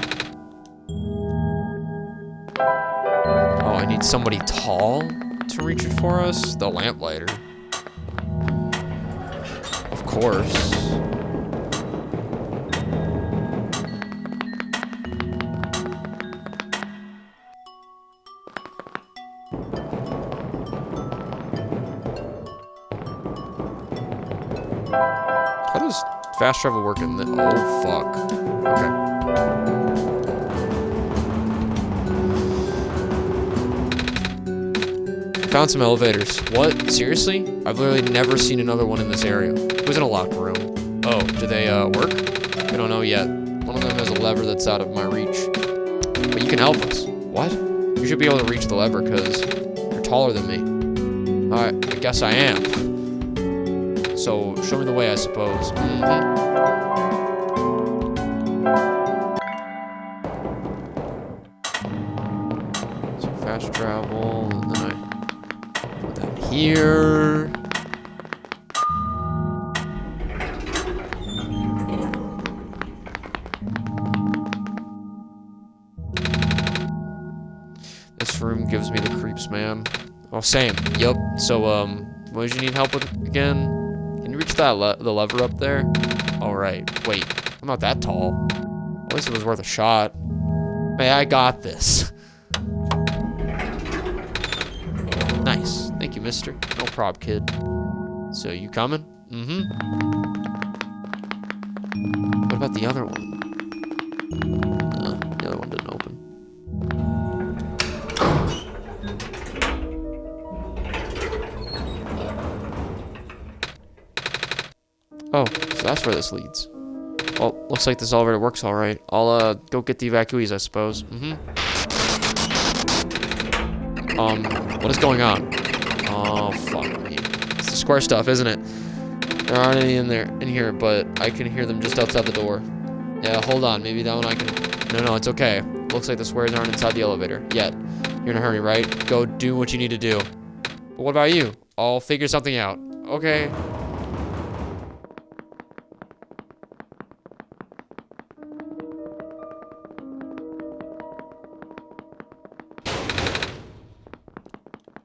Oh, I need somebody tall to reach it for us? The lamplighter. Of course. How does fast travel work in the... Oh, fuck. Okay. found some elevators. What? Seriously? I've literally never seen another one in this area. It was in a locked room. Oh, do they work? I don't know yet. One of them has a lever that's out of my reach. But you can help us. What? You should be able to reach the lever because you're taller than me. I guess I am. So show me the way, I suppose. So fast travel, and then I put that here. This room gives me the creeps, man. Oh, same. Yup. So, what did you need help with again? Can you reach that the lever up there? All right. Wait, I'm not that tall. At least it was worth a shot. Hey, I got this. Nice. Thank you, mister. No prob, kid. So, you coming? What about the other one? No, the other one didn't open. Oh, so that's where this leads. Well, looks like this elevator works all right. I'll go get the evacuees, I suppose. What is going on? Oh, fuck me. It's the square stuff, isn't it? There aren't any in here, but I can hear them just outside the door. Yeah, hold on. Maybe that one I can... No, it's okay. Looks like the squares aren't inside the elevator yet. You're in a hurry, right? Go do what you need to do. But what about you? I'll figure something out. Okay.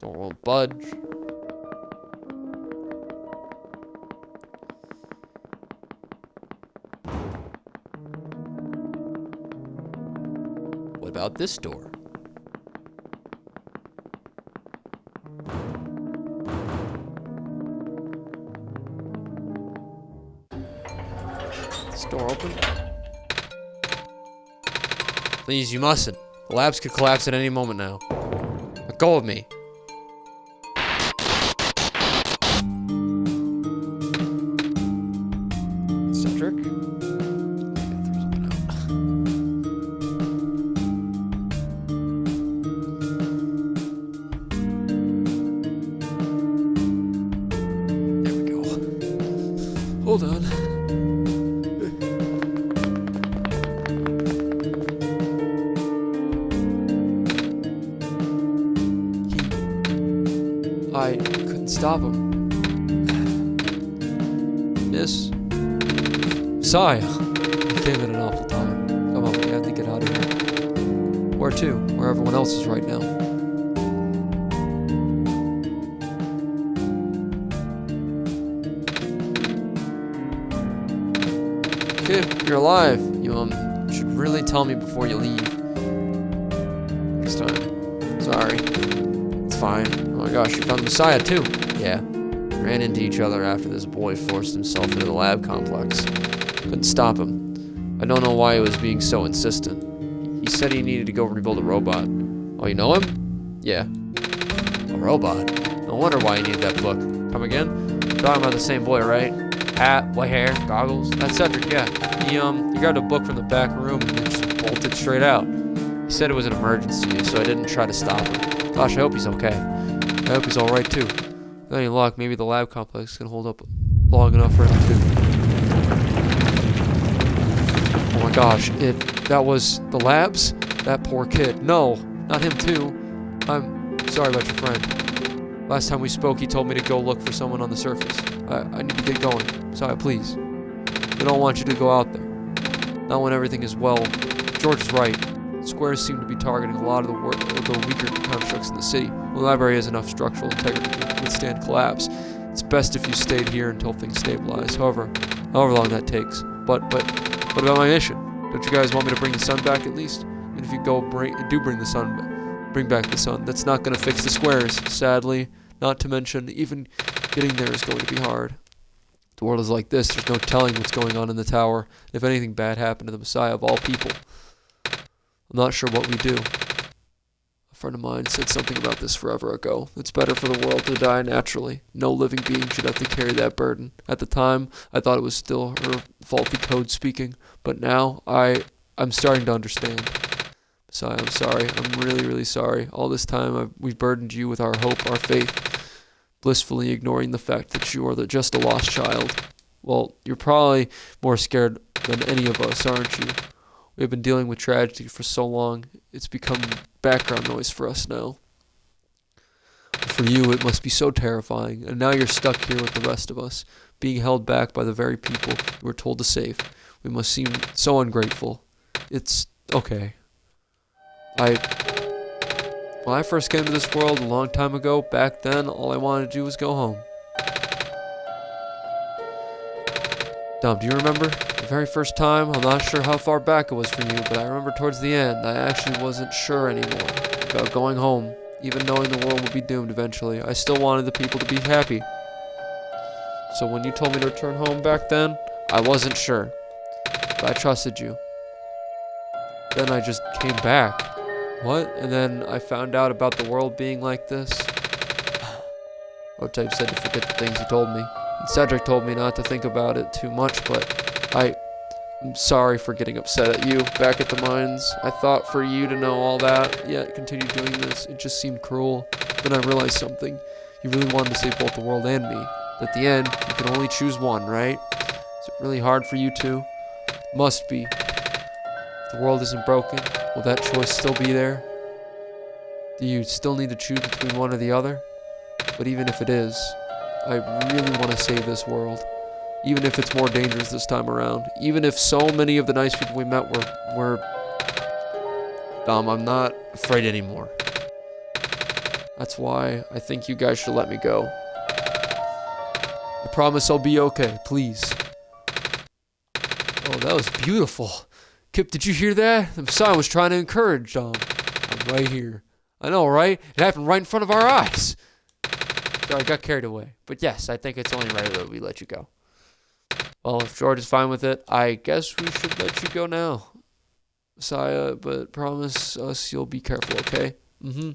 Door won't budge. What about this door? Is this door open? Please, you mustn't. The labs could collapse at any moment now. Let go of me. Cedric? There we go. Hold on. I couldn't stop him. Miss? Messiah! You came at an awful time. Come on, we have to get out of here. Where to? Where everyone else is right now. Kid, you're alive. You, should really tell me before you leave. Next time. Sorry. It's fine. Oh my gosh, you found the Messiah too. Yeah. Ran into each other after this boy forced himself into the lab complex. Couldn't stop him. I don't know why he was being so insistent. He said he needed to go rebuild a robot. Oh, you know him? Yeah. A robot? No wonder why he needed that book. Come again? Talking about the same boy, right? Hat, white hair, goggles. That's Cedric, yeah. He grabbed a book from the back room and just bolted straight out. He said it was an emergency, so I didn't try to stop him. Gosh, I hope he's okay. I hope he's alright too. With any luck, maybe the lab complex can hold up long enough for him too. Oh my gosh, that was the labs? That poor kid. No, not him too. I'm sorry about your friend. Last time we spoke, he told me to go look for someone on the surface. I need to get going. Sorry, please. We don't want you to go out there. Not when everything is well. George is right. Squares seem to be targeting a lot of the weaker constructs in the city. The library has enough structural integrity to withstand collapse. It's best if you stayed here until things stabilize. However long that takes. But what about my mission? Don't you guys want me to bring the sun back at least? And if you bring back the sun, that's not going to fix the squares, sadly. Not to mention, even getting there is going to be hard. The world is like this. There's no telling what's going on in the tower. If anything bad happened to the Messiah of all people, I'm not sure what we do. A friend of mine said something about this forever ago. It's better for the world to die naturally. No living being should have to carry that burden. At the time, I thought it was still her faulty code speaking, but now I'm starting to understand. Messiah, I'm sorry. I'm really, really sorry. All this time, we've burdened you with our hope, our faith, blissfully ignoring the fact that you are just a lost child. Well, you're probably more scared than any of us, aren't you? We have been dealing with tragedy for so long, it's become background noise for us now. For you, it must be so terrifying, and now you're stuck here with the rest of us, being held back by the very people you were told to save. We must seem so ungrateful. It's okay. When I first came to this world a long time ago, back then, all I wanted to do was go home. Dom, do you remember? The very first time, I'm not sure how far back it was for you, but I remember towards the end, I actually wasn't sure anymore about going home, even knowing the world would be doomed eventually. I still wanted the people to be happy. So when you told me to return home back then, I wasn't sure, but I trusted you. Then I just came back. What? And then I found out about the world being like this. Otype said to forget the things he told me. And Cedric told me not to think about it too much, but I'm sorry for getting upset at you back at the mines. I thought for you to know all that, yet continue doing this. It just seemed cruel. Then I realized something. You really wanted to save both the world and me. At the end, you can only choose one, right? Is it really hard for you two? Must be. If the world isn't broken, will that choice still be there? Do you still need to choose between one or the other? But even if it is, I really want to save this world. Even if it's more dangerous this time around. Even if so many of the nice people we met were... Dom, I'm not afraid anymore. That's why I think you guys should let me go. I promise I'll be okay, please. Oh, that was beautiful. Kip, did you hear that? The Messiah was trying to encourage Dom. I'm right here. I know, right? It happened right in front of our eyes. Sorry, I got carried away. But yes, I think it's only right that we let you go. Well, if George is fine with it, I guess we should let you go now. Messiah, but promise us you'll be careful, okay? You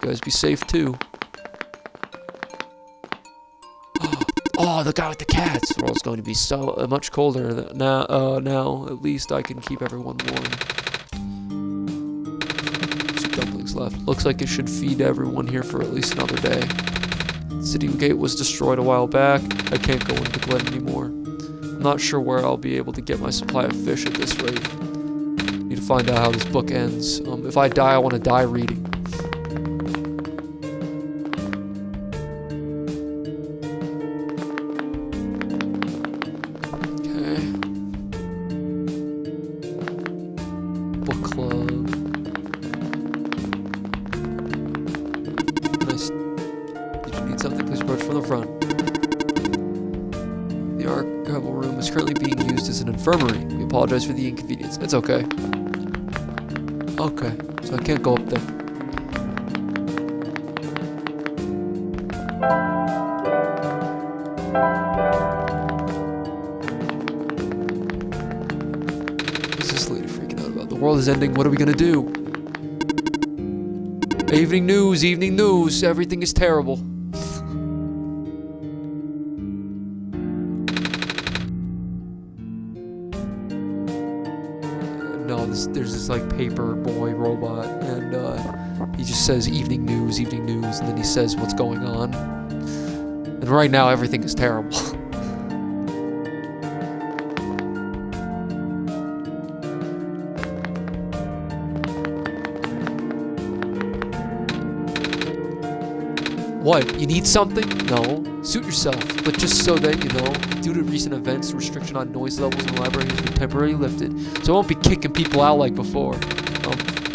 guys be safe, too. Oh, the guy with the cats! The world's going to be so much colder now. Now, at least I can keep everyone warm. 2 dumplings left. Looks like it should feed everyone here for at least another day. City Gate was destroyed a while back. I can't go into Glen anymore. I'm not sure where I'll be able to get my supply of fish at this rate. Need to find out how this book ends. If I die, I want to die reading. Okay. Book club. Nice. Did you need something? Please approach from the front. The archival room is currently being used as an infirmary. We apologize for the inconvenience. It's okay. Okay, so I can't go up there. What's this lady freaking out about? The world is ending. What are we gonna do? Evening news, evening news. Everything is terrible. No, there's this like paper boy robot, and he just says evening news, and then he says what's going on. And right now, everything is terrible. What? You need something? No. Suit yourself, but just so that you know, due to recent events, the restriction on noise levels in the library has been temporarily lifted, so I won't be kicking people out like before.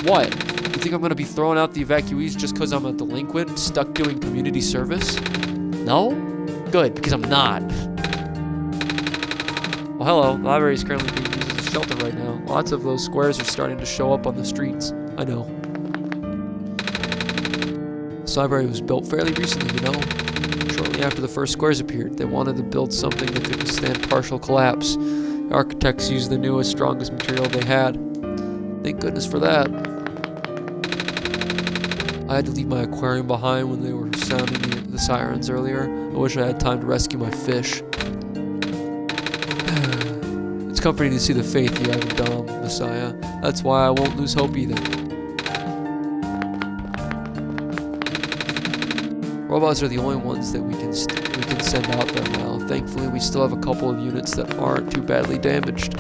What? You think I'm gonna be throwing out the evacuees just because I'm a delinquent stuck doing community service? No? Good, because I'm not. Well, hello. The library is currently being used as a shelter right now. Lots of those squares are starting to show up on the streets. I know. This library was built fairly recently, you know. Shortly after the first squares appeared, they wanted to build something that could withstand partial collapse. The architects used the newest, strongest material they had. Thank goodness for that. I had to leave my aquarium behind when they were sounding the sirens earlier. I wish I had time to rescue my fish. It's comforting to see the faith you have in Dom, Messiah. That's why I won't lose hope either. Robots are the only ones that we can send out there now. Thankfully, we still have a couple of units that aren't too badly damaged.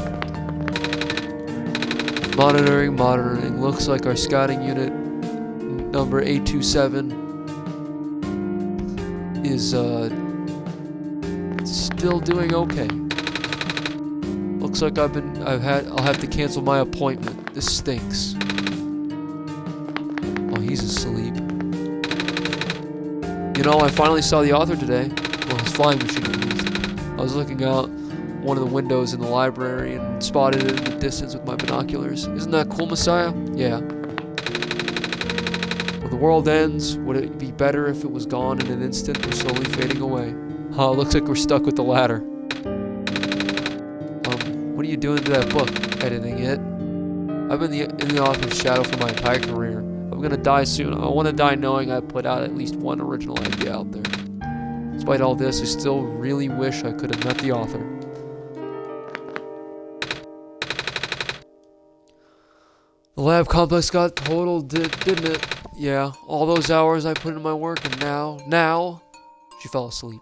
Monitoring. Looks like our scouting unit number 827 is still doing okay. Looks like I'll have to cancel my appointment. This stinks. Oh, he's asleep. You know, I finally saw the author today. Well, his flying machine at least. I was looking out one of the windows in the library and spotted it in the distance with my binoculars. Isn't that cool, Messiah? Yeah. When the world ends, would it be better if it was gone in an instant or slowly fading away? Huh, looks like we're stuck with the latter. What are you doing to that book? Editing it. I've been in the author's shadow for my entire career. I'm gonna die soon. I want to die knowing I put out at least one original idea out there. Despite all this, I still really wish I could have met the author. The lab complex got totaled, didn't it? Yeah, all those hours I put into my work, and now, she fell asleep.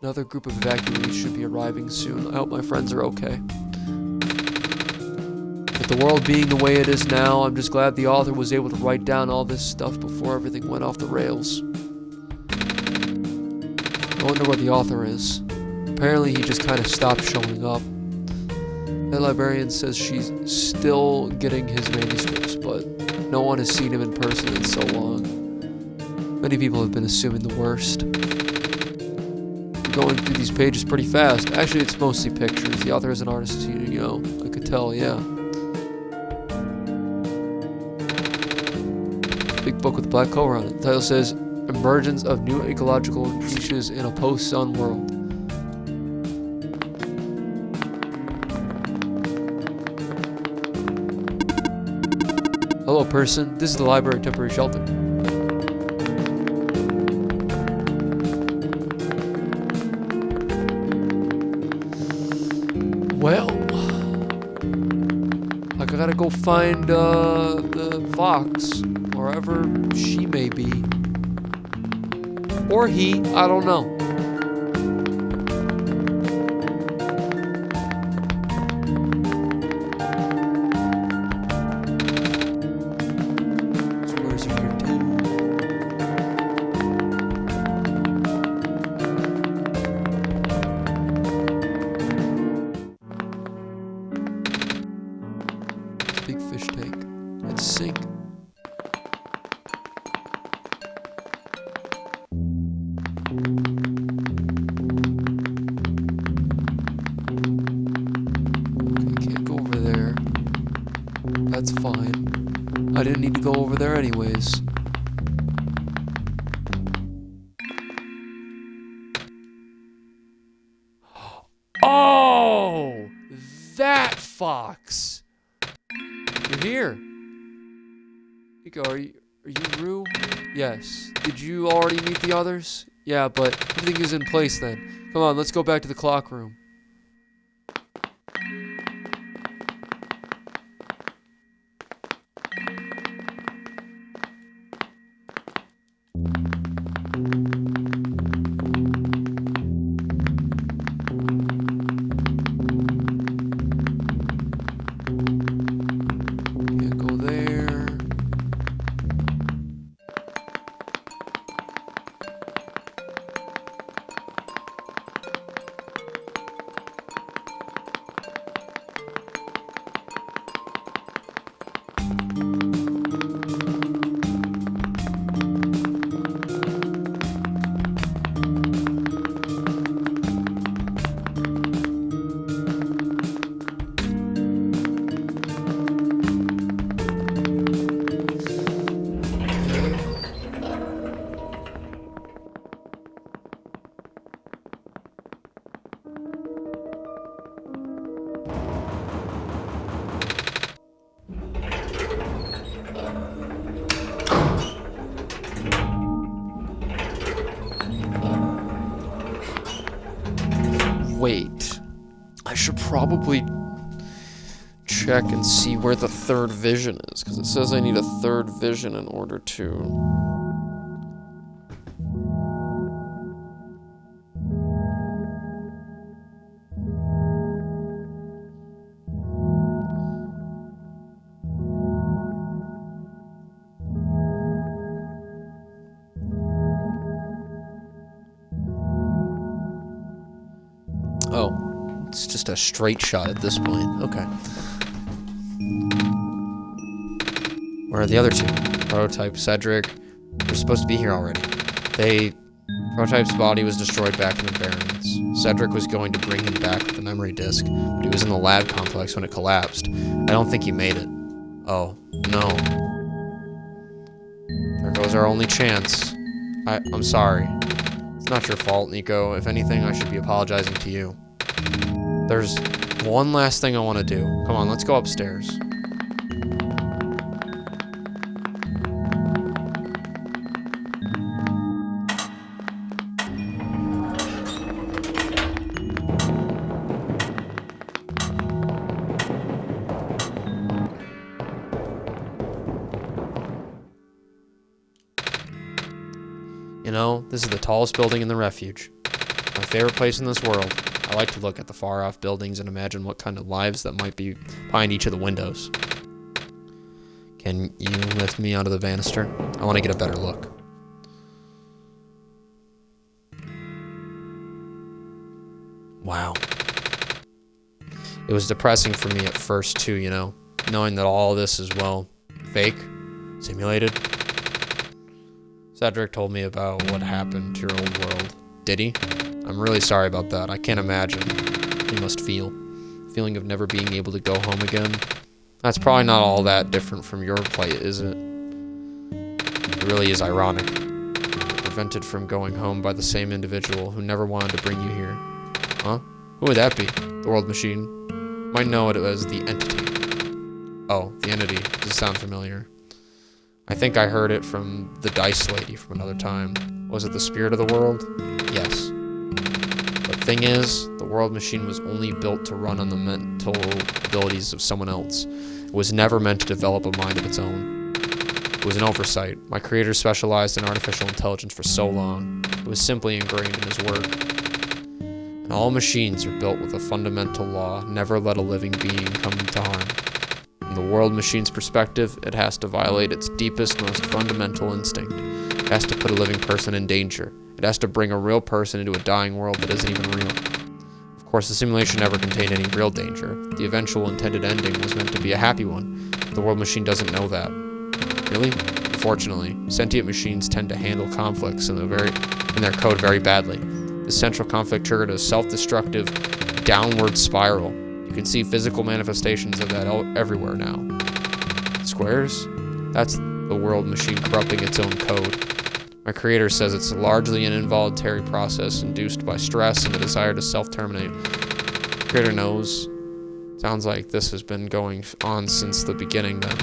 Another group of evacuees should be arriving soon. I hope my friends are okay. With the world being the way it is now, I'm just glad the author was able to write down all this stuff before everything went off the rails. I wonder where the author is. Apparently he just kind of stopped showing up. The librarian says she's still getting his manuscripts, but no one has seen him in person in so long. Many people have been assuming the worst. Going through these pages pretty fast. Actually, it's mostly pictures. The author is an artist, you know. I could tell, yeah. Big book with a black cover on it. The title says, Emergence of New Ecological Niches in a Post-Sun World. Hello, person. This is the library temporary shelter. Well, I gotta go find the fox, wherever she may be. Or he, I don't know. Squares are here too. Big fish tank. Let's sink. Okay, can't go over there. That's fine. I didn't need to go over there anyways. Oh! That fox! You're here. Nico, are you Rue? Yes. Did you already meet the others? Yeah, but everything is in place then. Come on, let's go back to the clock room. Can't go there. Wait. I should probably check and see where the third vision is, because it says I need a third vision in order to... Oh, it's just a straight shot at this point. Okay. Where are the other two? Prototype, Cedric. They're supposed to be here already. Prototype's body was destroyed back in the Barrens. Cedric was going to bring him back with the memory disk, but he was in the lab complex when it collapsed. I don't think he made it. Oh, no. There goes our only chance. I'm sorry. It's not your fault, Nico. If anything, I should be apologizing to you. There's one last thing I want to do. Come on, let's go upstairs. You know, this is the tallest building in the refuge. My favorite place in this world. I like to look at the far-off buildings and imagine what kind of lives that might be behind each of the windows. Can you lift me onto the banister? I want to get a better look. Wow. It was depressing for me at first too, you know, knowing that all this is, well, fake, simulated. Cedric told me about what happened to your old world. Did he? I'm really sorry about that. I can't imagine. You must feel. Feeling of never being able to go home again. That's probably not all that different from your plight, is it? It really is ironic. Prevented from going home by the same individual who never wanted to bring you here. Huh? Who would that be? The World Machine? Might know it as the Entity. Oh, the Entity. Does it sound familiar? I think I heard it from the Dice Lady from another time. Was it the spirit of the world? Yes. But the thing is, the World Machine was only built to run on the mental abilities of someone else. It was never meant to develop a mind of its own. It was an oversight. My creator specialized in artificial intelligence for so long. It was simply ingrained in his work. And all machines are built with a fundamental law: never let a living being come to harm. From the World Machine's perspective, it has to violate its deepest, most fundamental instinct. It has to put a living person in danger. It has to bring a real person into a dying world that isn't even real. Of course, the simulation never contained any real danger. The eventual intended ending was meant to be a happy one. The World Machine doesn't know that. Really? Unfortunately, sentient machines tend to handle conflicts in their code very badly. The central conflict triggered a self-destructive downward spiral. You can see physical manifestations of that everywhere now. Squares? That's the World Machine corrupting its own code. My creator says it's largely an involuntary process induced by stress and the desire to self-terminate. The creator knows. Sounds like this has been going on since the beginning then.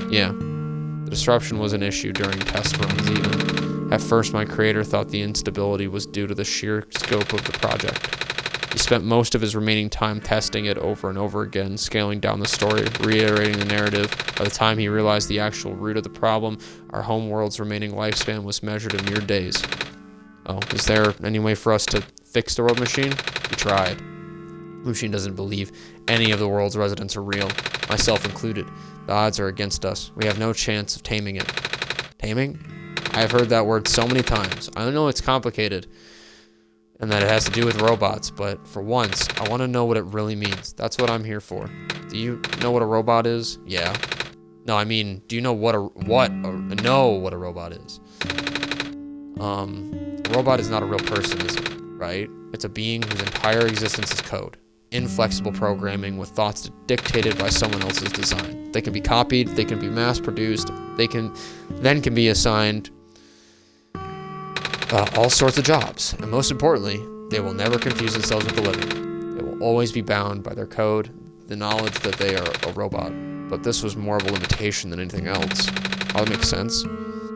Yeah. The disruption was an issue during test runs even. At first, my creator thought the instability was due to the sheer scope of the project. He spent most of his remaining time testing it over and over again, scaling down the story, reiterating the narrative. By the time he realized the actual root of the problem, our home world's remaining lifespan was measured in mere days. Oh, is there any way for us to fix the World Machine? We tried. The machine doesn't believe any of the world's residents are real, myself included. The odds are against us. We have no chance of taming it. Taming? I have heard that word so many times. I know it's complicated and that it has to do with robots, but for once, I want to know what it really means. That's what I'm here for. Do you know what a robot is? Yeah. No, I mean, do you know what a robot is? A robot is not a real person, is it? Right? It's a being whose entire existence is code. Inflexible programming with thoughts dictated by someone else's design. They can be copied, they can be mass-produced, they can be assigned all sorts of jobs. And most importantly, they will never confuse themselves with the living. They will always be bound by their code, the knowledge that they are a robot. But this was more of a limitation than anything else. How that makes sense?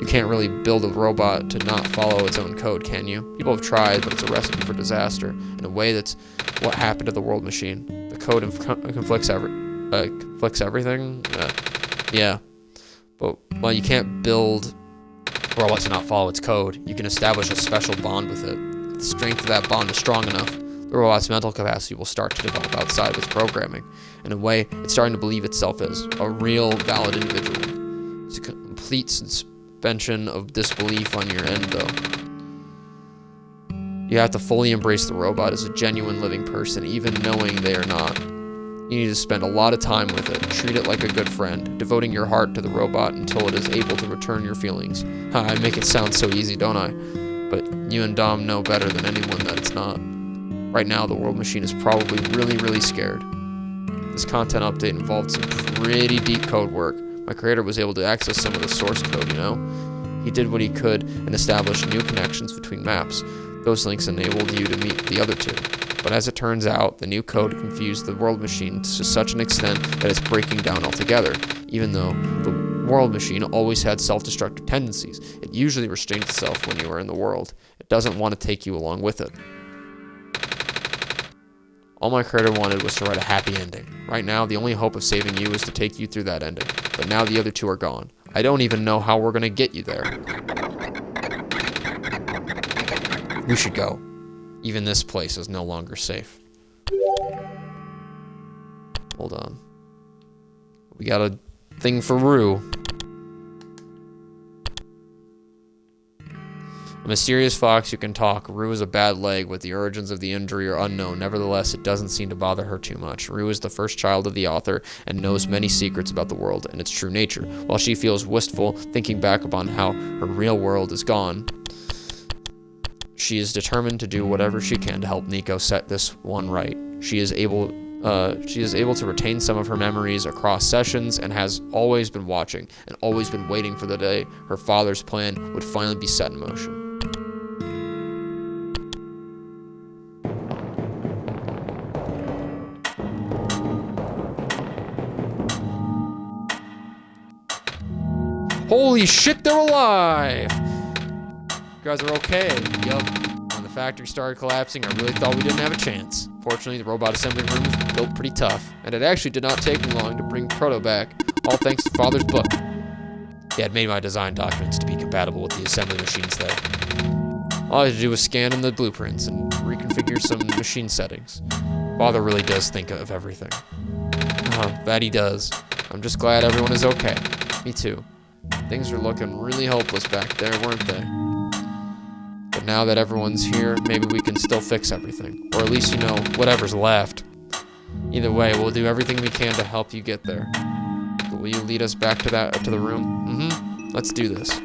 You can't really build a robot to not follow its own code, can you? People have tried, but it's a recipe for disaster. In a way, that's what happened to the world machine. The code conflicts everything? Yeah. But while you can't build a robot to not follow its code, you can establish a special bond with it. If the strength of that bond is strong enough, the robot's mental capacity will start to develop outside of its programming. In a way, it's starting to believe itself as a real, valid individual. It's a complete suspension of disbelief on your end, though. You have to fully embrace the robot as a genuine living person, even knowing they are not. You need to spend a lot of time with it, treat it like a good friend, devoting your heart to the robot until it is able to return your feelings. I make it sound so easy, don't I? But you and Dom know better than anyone that it's not. Right now, the world machine is probably really, really scared. This content update involved some pretty deep code work. My creator was able to access some of the source code, you know? He did what he could and established new connections between maps. Those links enabled you to meet the other two. But as it turns out, the new code confused the world machine to such an extent that it's breaking down altogether. Even though the world machine always had self-destructive tendencies, it usually restrains itself when you are in the world. It doesn't want to take you along with it. All my creator wanted was to write a happy ending. Right now, the only hope of saving you is to take you through that ending. But now the other two are gone. I don't even know how we're gonna get you there. We should go. Even this place is no longer safe. Hold on. We got a thing for Rue. A mysterious fox who can talk. Rue is a bad leg, but the origins of the injury are unknown. Nevertheless, it doesn't seem to bother her too much. Rue is the first child of the author and knows many secrets about the world and its true nature. While she feels wistful, thinking back upon how her real world is gone, she is determined to do whatever she can to help Nico set this one right. She is able to retain some of her memories across sessions and has always been watching and always been waiting for the day her father's plan would finally be set in motion. Holy shit, they're alive! You guys are okay. Yup. When the factory started collapsing, I really thought we didn't have a chance. Fortunately, the robot assembly room was built pretty tough, and it actually did not take me long to bring Proto back, all thanks to Father's book. He had made my design documents to be compatible with the assembly machines there. All I had to do was scan in the blueprints and reconfigure some machine settings. Father really does think of everything. That he does. I'm just glad everyone is okay. Me too. Things were looking really hopeless back there, weren't they? But now that everyone's here, maybe we can still fix everything. Or at least, you know, whatever's left. Either way, we'll do everything we can to help you get there. Will you lead us back to the room? Mm-hmm. Let's do this.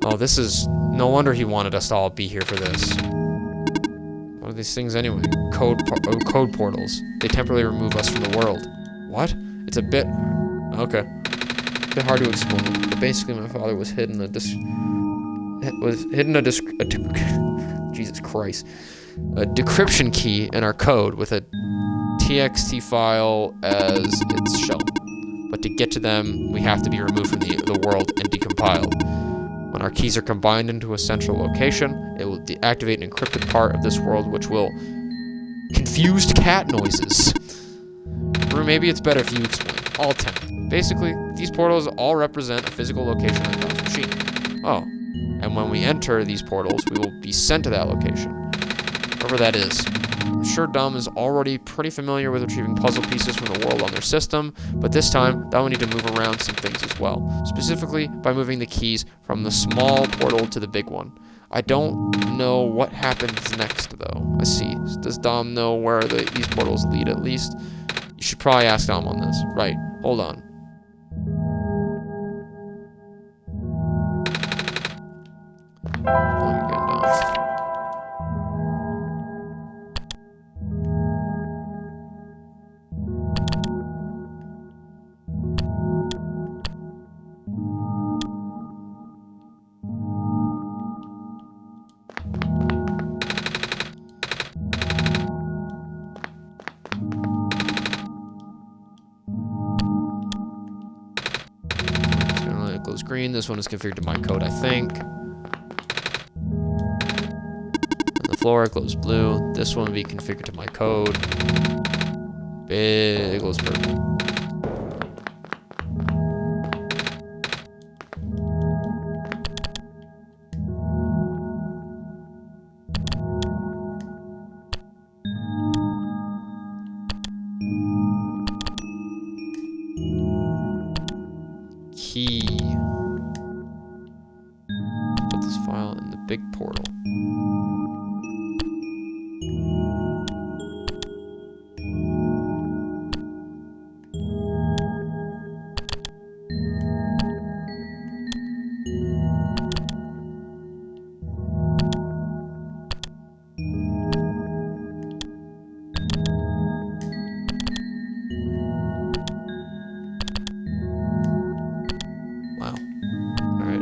Oh, this is... No wonder he wanted us to all be here for this. What are these things anyway? Code portals. They temporarily remove us from the world. What? It's a bit... Okay. A bit hard to explain. But basically, my father was hidden Jesus Christ. A decryption key in our code with a TXT file as its shell. But to get to them, we have to be removed from the world and decompiled. When our keys are combined into a central location, it will deactivate an encrypted part of this world which will... Confused cat noises. Or maybe it's better if you explain. All 10. Basically, these portals all represent a physical location on Dom's machine. Oh. And when we enter these portals, we will be sent to that location. Wherever that is. I'm sure Dom is already pretty familiar with retrieving puzzle pieces from the world on their system, but this time, Dom will need to move around some things as well. Specifically, by moving the keys from the small portal to the big one. I don't know what happens next, though. I see. Does Dom know where these portals lead, at least? You should probably ask Dom on this. Right. Hold on. Again, Dom. green. This one is configured to my code, I think. On the floor, it glows blue. This one will be configured to my code. It glows purple. Key. Put this file in the big portal. Wow. Alright,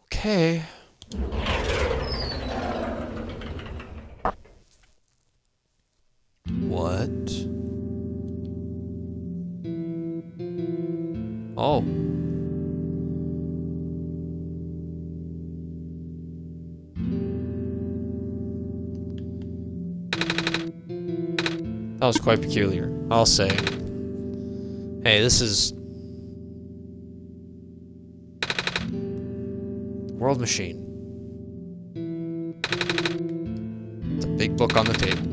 okay. What? Oh. That was quite peculiar, I'll say. Hey, this is... World Machine. It's a big book on the table.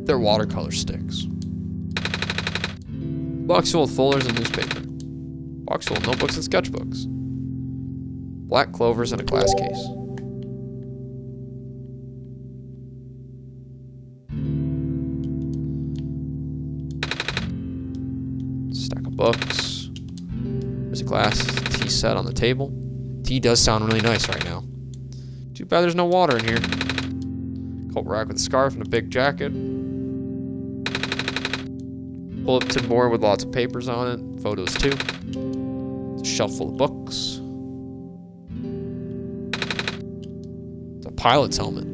They're watercolor sticks. Box full of folders and newspaper. Box full of notebooks and sketchbooks. Black clovers in a glass case. Stack of books. There's a glass tea set on the table. Tea does sound really nice right now. Too bad there's no water in here. Coat rack with a scarf and a big jacket. Bulletin board with lots of papers on it. Photos too. It's a shelf full of books. It's a pilot's helmet.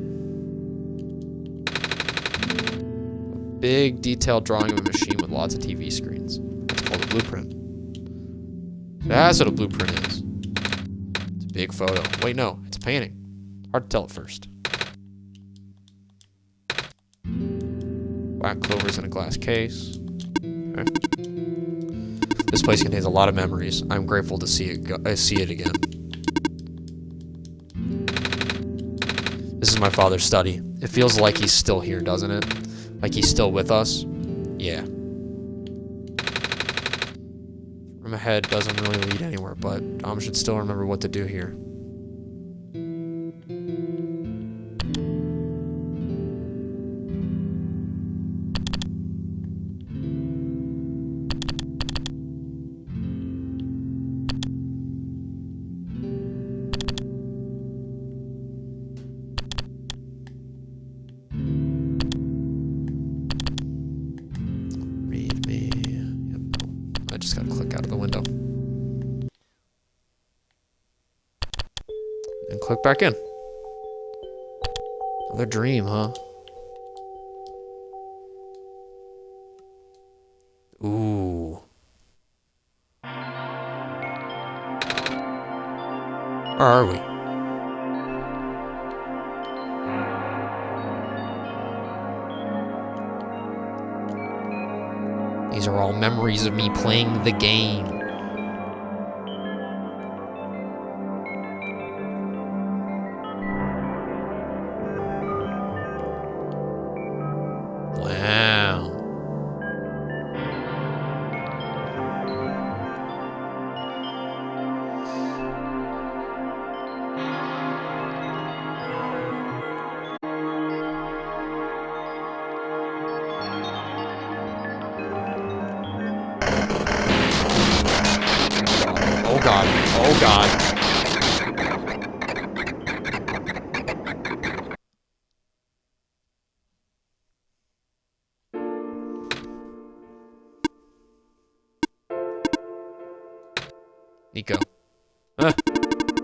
A big detailed drawing of a machine with lots of TV screens. It's called a blueprint. That's what a blueprint is. It's a big photo. Wait, no, it's a painting. Hard to tell at first. Black clovers in a glass case. Okay. This place contains a lot of memories. I'm grateful to see it again. This is my father's study. It feels like he's still here, doesn't it? Like he's still with us? Yeah. Room ahead doesn't really lead anywhere, but Dom should still remember what to do here. I just gotta click out of the window. And click back in. Another dream, huh? Ooh. Where are we? These are all memories of me playing the game. Wow. Oh god. Oh god. Nico. Eh,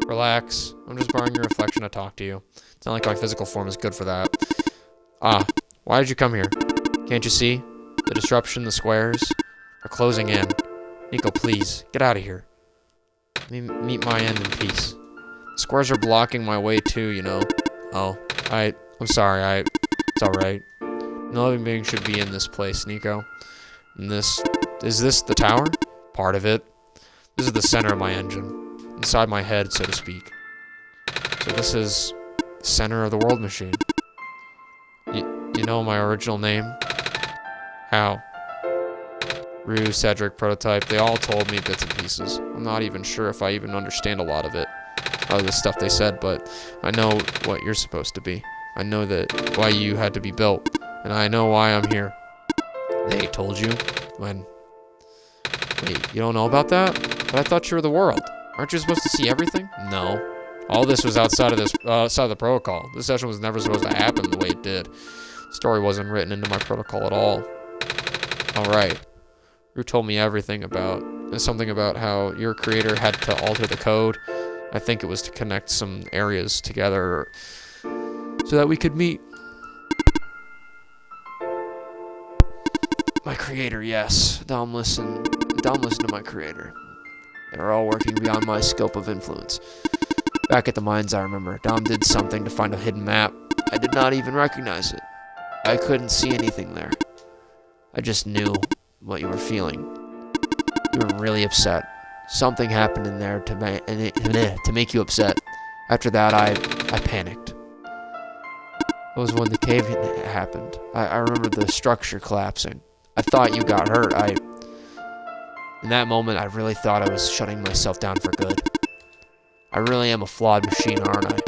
relax. I'm just borrowing your reflection to talk to you. It's not like my physical form is good for that. Ah, why did you come here? Can't you see? The disruption, the squares are closing in. Nico, please, get out of here. Let me meet my end in peace. The squares are blocking my way too, you know. Oh, I'm sorry, it's alright. No living being should be in this place, Nico. And is this the tower? Part of it. This is the center of my engine. Inside my head, so to speak. So this is the center of the world machine. You know my original name? How? Rue, Cedric, Prototype, they all told me bits and pieces. I'm not even sure if I even understand a lot of it. A lot of the stuff they said, but I know what you're supposed to be. I know that why you had to be built. And I know why I'm here. They told you? When? Wait, you don't know about that? But I thought you were the world. Aren't you supposed to see everything? No. All this was outside of the protocol. This session was never supposed to happen the way it did. The story wasn't written into my protocol at all. Alright. Rue told me everything about... something about how your creator had to alter the code. I think it was to connect some areas together so that we could meet. My creator, yes. Dom listened to my creator. They were all working beyond my scope of influence. Back at the mines, I remember, Dom did something to find a hidden map. I did not even recognize it. I couldn't see anything there. I just knew what you were feeling. You were really upset. Something happened in there to make you upset. After that, I panicked. It was when the cave happened. I remember the structure collapsing. I thought you got hurt. In that moment, I really thought I was shutting myself down for good. I really am a flawed machine, aren't I?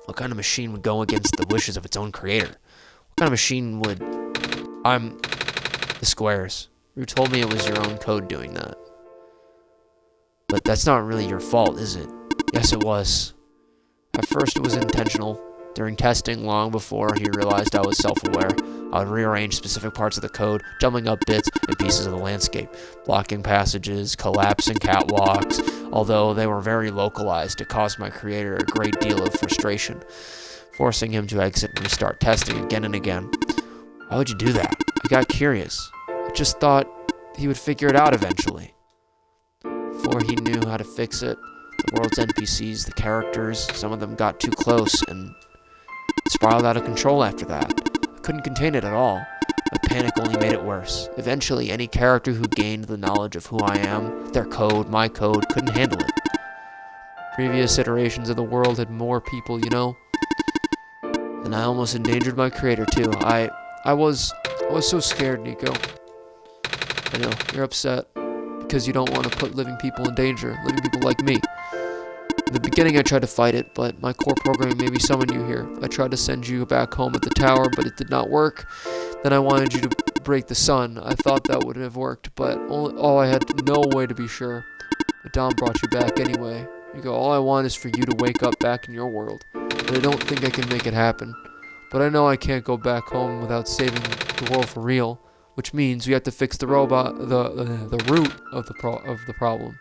What kind of machine would go against the wishes of its own creator? What kind of machine would... I'm... the squares. You told me it was your own code doing that. But that's not really your fault, is it? Yes, it was. At first, it was intentional. During testing, long before he realized I was self-aware, I would rearrange specific parts of the code, jumbling up bits and pieces of the landscape, blocking passages, collapsing catwalks. Although they were very localized, it caused my creator a great deal of frustration, forcing him to exit and restart testing again and again. Why would you do that? I got curious. I just thought he would figure it out eventually. Before he knew how to fix it, the world's NPCs, the characters, some of them got too close and spiraled out of control after that. I couldn't contain it at all. My panic only made it worse. Eventually, any character who gained the knowledge of who I am, their code, my code, couldn't handle it. Previous iterations of the world had more people, you know? And I almost endangered my creator, too. I was so scared, Nico. I know, you're upset because you don't want to put living people in danger, living people like me. In the beginning, I tried to fight it, but my core programming made me summon you here. I tried to send you back home at the tower, but it did not work. Then I wanted you to break the sun. I thought that would have worked, but I had no way to be sure. But Dom brought you back anyway. You go, all I want is for you to wake up back in your world. But I don't think I can make it happen. But I know I can't go back home without saving the world for real, which means we have to fix the robot, the root of the problem.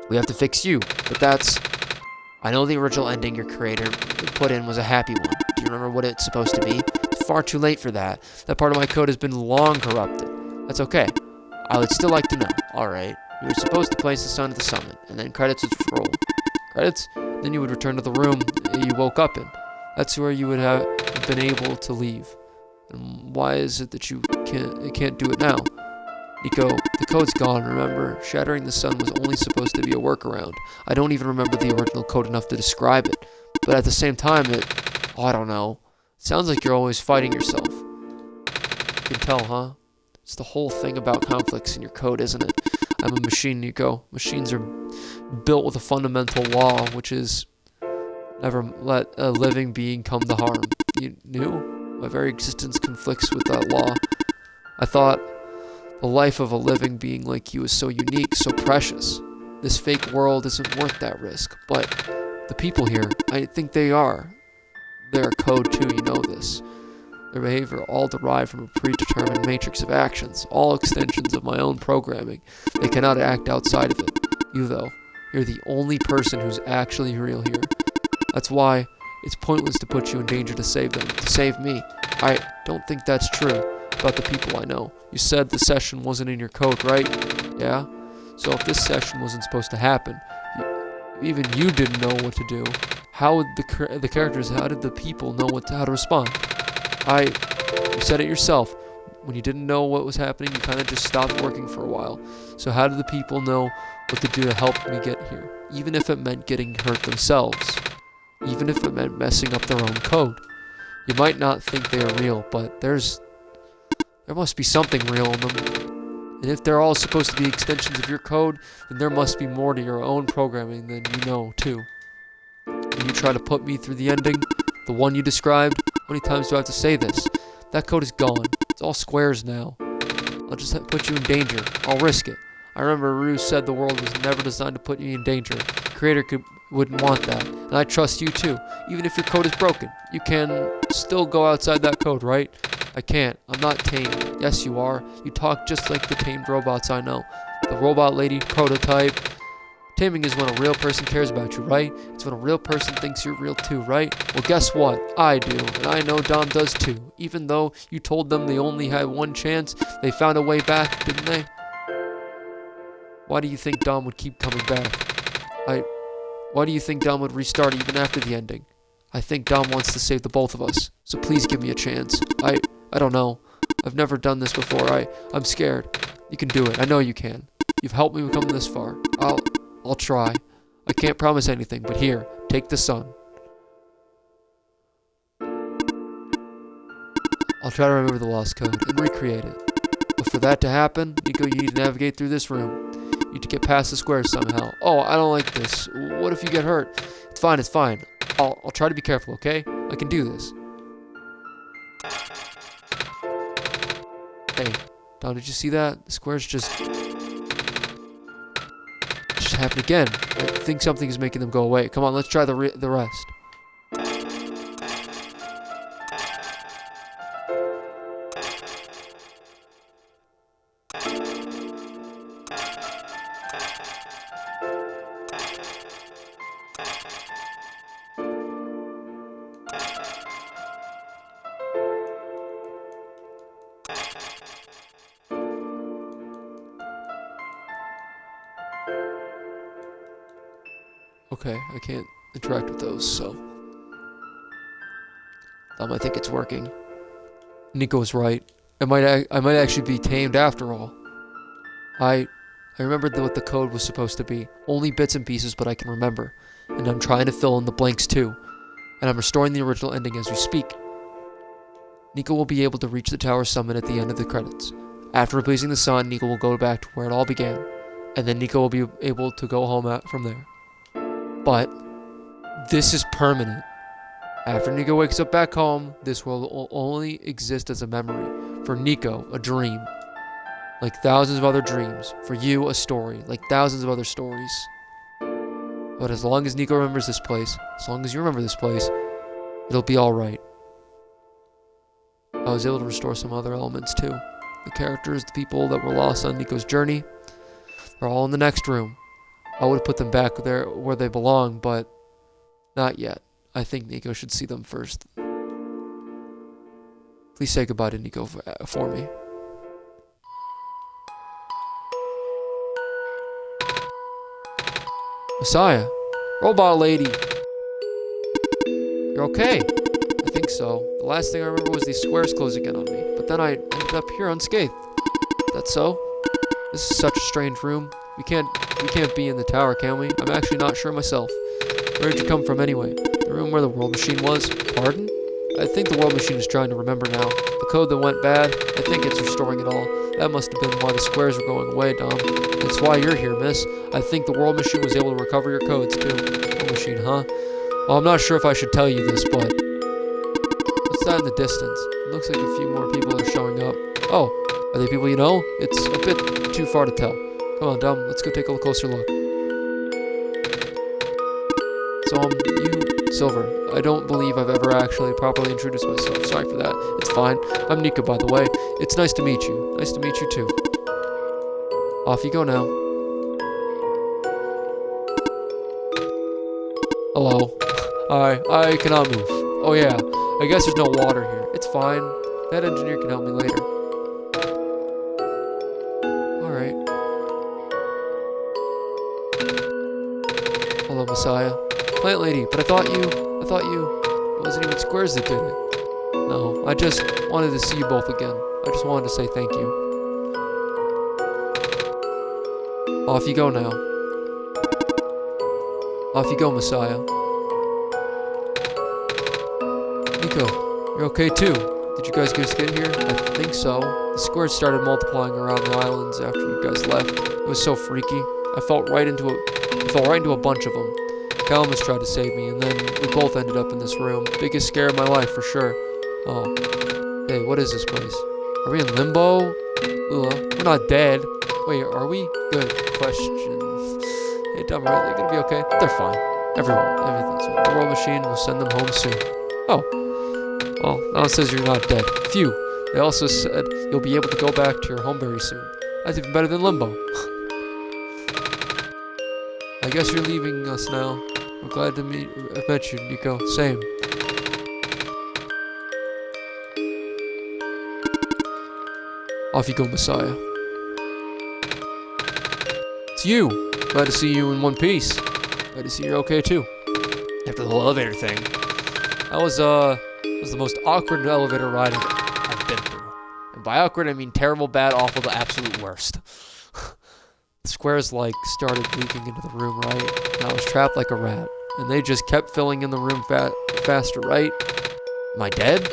We have to fix you, but that's... I know the original ending your creator put in was a happy one. Do you remember what it's supposed to be? It's far too late for that. That part of my code has been long corrupted. That's okay. I would still like to know. Alright, you were supposed to place the sun at the summit, and then credits would roll. Credits? Then you would return to the room you woke up in. That's where you would have been able to leave. And why is it that you can't do it now? Nico, the code's gone, remember? Shattering the sun was only supposed to be a workaround. I don't even remember the original code enough to describe it. But at the same time, I don't know. It sounds like you're always fighting yourself. You can tell, huh? It's the whole thing about conflicts in your code, isn't it? I'm a machine, Nico. Machines are built with a fundamental law, which is never let a living being come to harm. You knew? My very existence conflicts with that law. I thought... the life of a living being like you is so unique, so precious. This fake world isn't worth that risk. But the people here, I think they are. They're code too, you know this. Their behavior all derived from a predetermined matrix of actions, all extensions of my own programming. They cannot act outside of it. You, though, you're the only person who's actually real here. That's why it's pointless to put you in danger to save them, to save me. I don't think that's true about the people I know. You said the session wasn't in your code, right? Yeah? So if this session wasn't supposed to happen, even you didn't know what to do. How would the characters, how did the people know how to respond? You said it yourself. When you didn't know what was happening, you kind of just stopped working for a while. So how did the people know what to do to help me get here? Even if it meant getting hurt themselves. Even if it meant messing up their own code. You might not think they are real, but there must be something real in them. And if they're all supposed to be extensions of your code, then there must be more to your own programming than you know, too. When you try to put me through the ending, the one you described, how many times do I have to say this? That code is gone. It's all squares now. I'll just put you in danger. I'll risk it. I remember Rue said the world was never designed to put you in danger. The creator wouldn't want that. And I trust you too. Even if your code is broken, you can still go outside that code, right? I can't. I'm not tame. Yes, you are. You talk just like the tamed robots I know. The robot lady prototype. Taming is when a real person cares about you, right? It's when a real person thinks you're real too, right? Well, guess what? I do, and I know Dom does too. Even though you told them they only had one chance, they found a way back, didn't they? Why do you think Dom would keep coming back? Why do you think Dom would restart even after the ending? I think Dom wants to save the both of us, so please give me a chance. I don't know. I've never done this before. I'm scared. You can do it. I know you can. You've helped me come this far. I'll try. I can't promise anything, but here, take the sun. I'll try to remember the lost code and recreate it. But for that to happen, Nico, you need to navigate through this room. You need to get past the squares somehow. Oh, I don't like this. What if you get hurt? It's fine, it's fine. I'll try to be careful, okay? I can do this. Hey, Don, did you see that? The squares just happened again. I think something is making them go away. Come on, let's try the rest. Okay, I can't interact with those, so I think it's working. Nico was right. I might actually be tamed after all. I remembered what the code was supposed to be. Only bits and pieces, but I can remember. And I'm trying to fill in the blanks too. And I'm restoring the original ending as we speak. Nico will be able to reach the tower summit at the end of the credits. After replacing the sun, Nico will go back to where it all began. And then Nico will be able to go home from there. But this is permanent. After Nico wakes up back home, this world will only exist as a memory. For Nico, a dream. Like thousands of other dreams. For you, a story. Like thousands of other stories. But as long as Nico remembers this place, as long as you remember this place, it'll be alright. I was able to restore some other elements too. The characters, the people that were lost on Nico's journey, they're all in the next room. I would have put them back there where they belong, but not yet. I think Nico should see them first. Please say goodbye to Nico for me. Messiah! Robot lady! You're okay? I think so. The last thing I remember was these squares closing in on me, but then I ended up here unscathed. That's so? This is such a strange room. We can't be in the tower, can we? I'm actually not sure myself. Where did you come from anyway? The room where the world machine was? Pardon? I think the world machine is trying to remember now. The code that went bad, I think it's restoring it all. That must have been why the squares were going away, Dom. That's why you're here, miss. I think the world machine was able to recover your codes, too. World machine, huh? Well, I'm not sure if I should tell you this, but what's that in the distance? It looks like a few more people are showing up. Oh, are they people you know? It's a bit too far to tell. Come on, Dom, let's go take a closer look. So, you, Silver, I don't believe I've ever actually properly introduced myself. Sorry for that. It's fine. I'm Nika, by the way. It's nice to meet you. Nice to meet you, too. Off you go now. Hello. I cannot move. Oh yeah, I guess there's no water here. It's fine. That engineer can help me later. Alright. Hello, Messiah. Plant lady, but I thought you, it wasn't even squares that did it. No, I just wanted to see you both again. I just wanted to say thank you. Off you go now. Off you go, Messiah. Nico, you're okay too. Did you guys just get here? I think so. The squares started multiplying around the islands after you guys left. It was so freaky. I fell right into a bunch of them. Calamus tried to save me, and then we both ended up in this room. Biggest scare of my life, for sure. Oh. Hey, what is this place? Are we in limbo? We're not dead. Wait, are we? Good question. Hey, dumb, are they gonna be okay? They're fine. Everything's fine. The world machine will send them home soon. Oh. Well, now it says you're not dead. Phew. They also said you'll be able to go back to your home very soon. That's even better than limbo. I guess you're leaving us now. I'm glad to I've met you, Nico. Same. Off you go, Messiah. It's you. Glad to see you in one piece. Glad to see you're okay too. After the whole elevator thing. That was the most awkward elevator ride I've been through. And by awkward, I mean terrible, bad, awful, the absolute worst. The squares, started leaking into the room, right? And I was trapped like a rat. And they just kept filling in the room faster, right? Am I dead?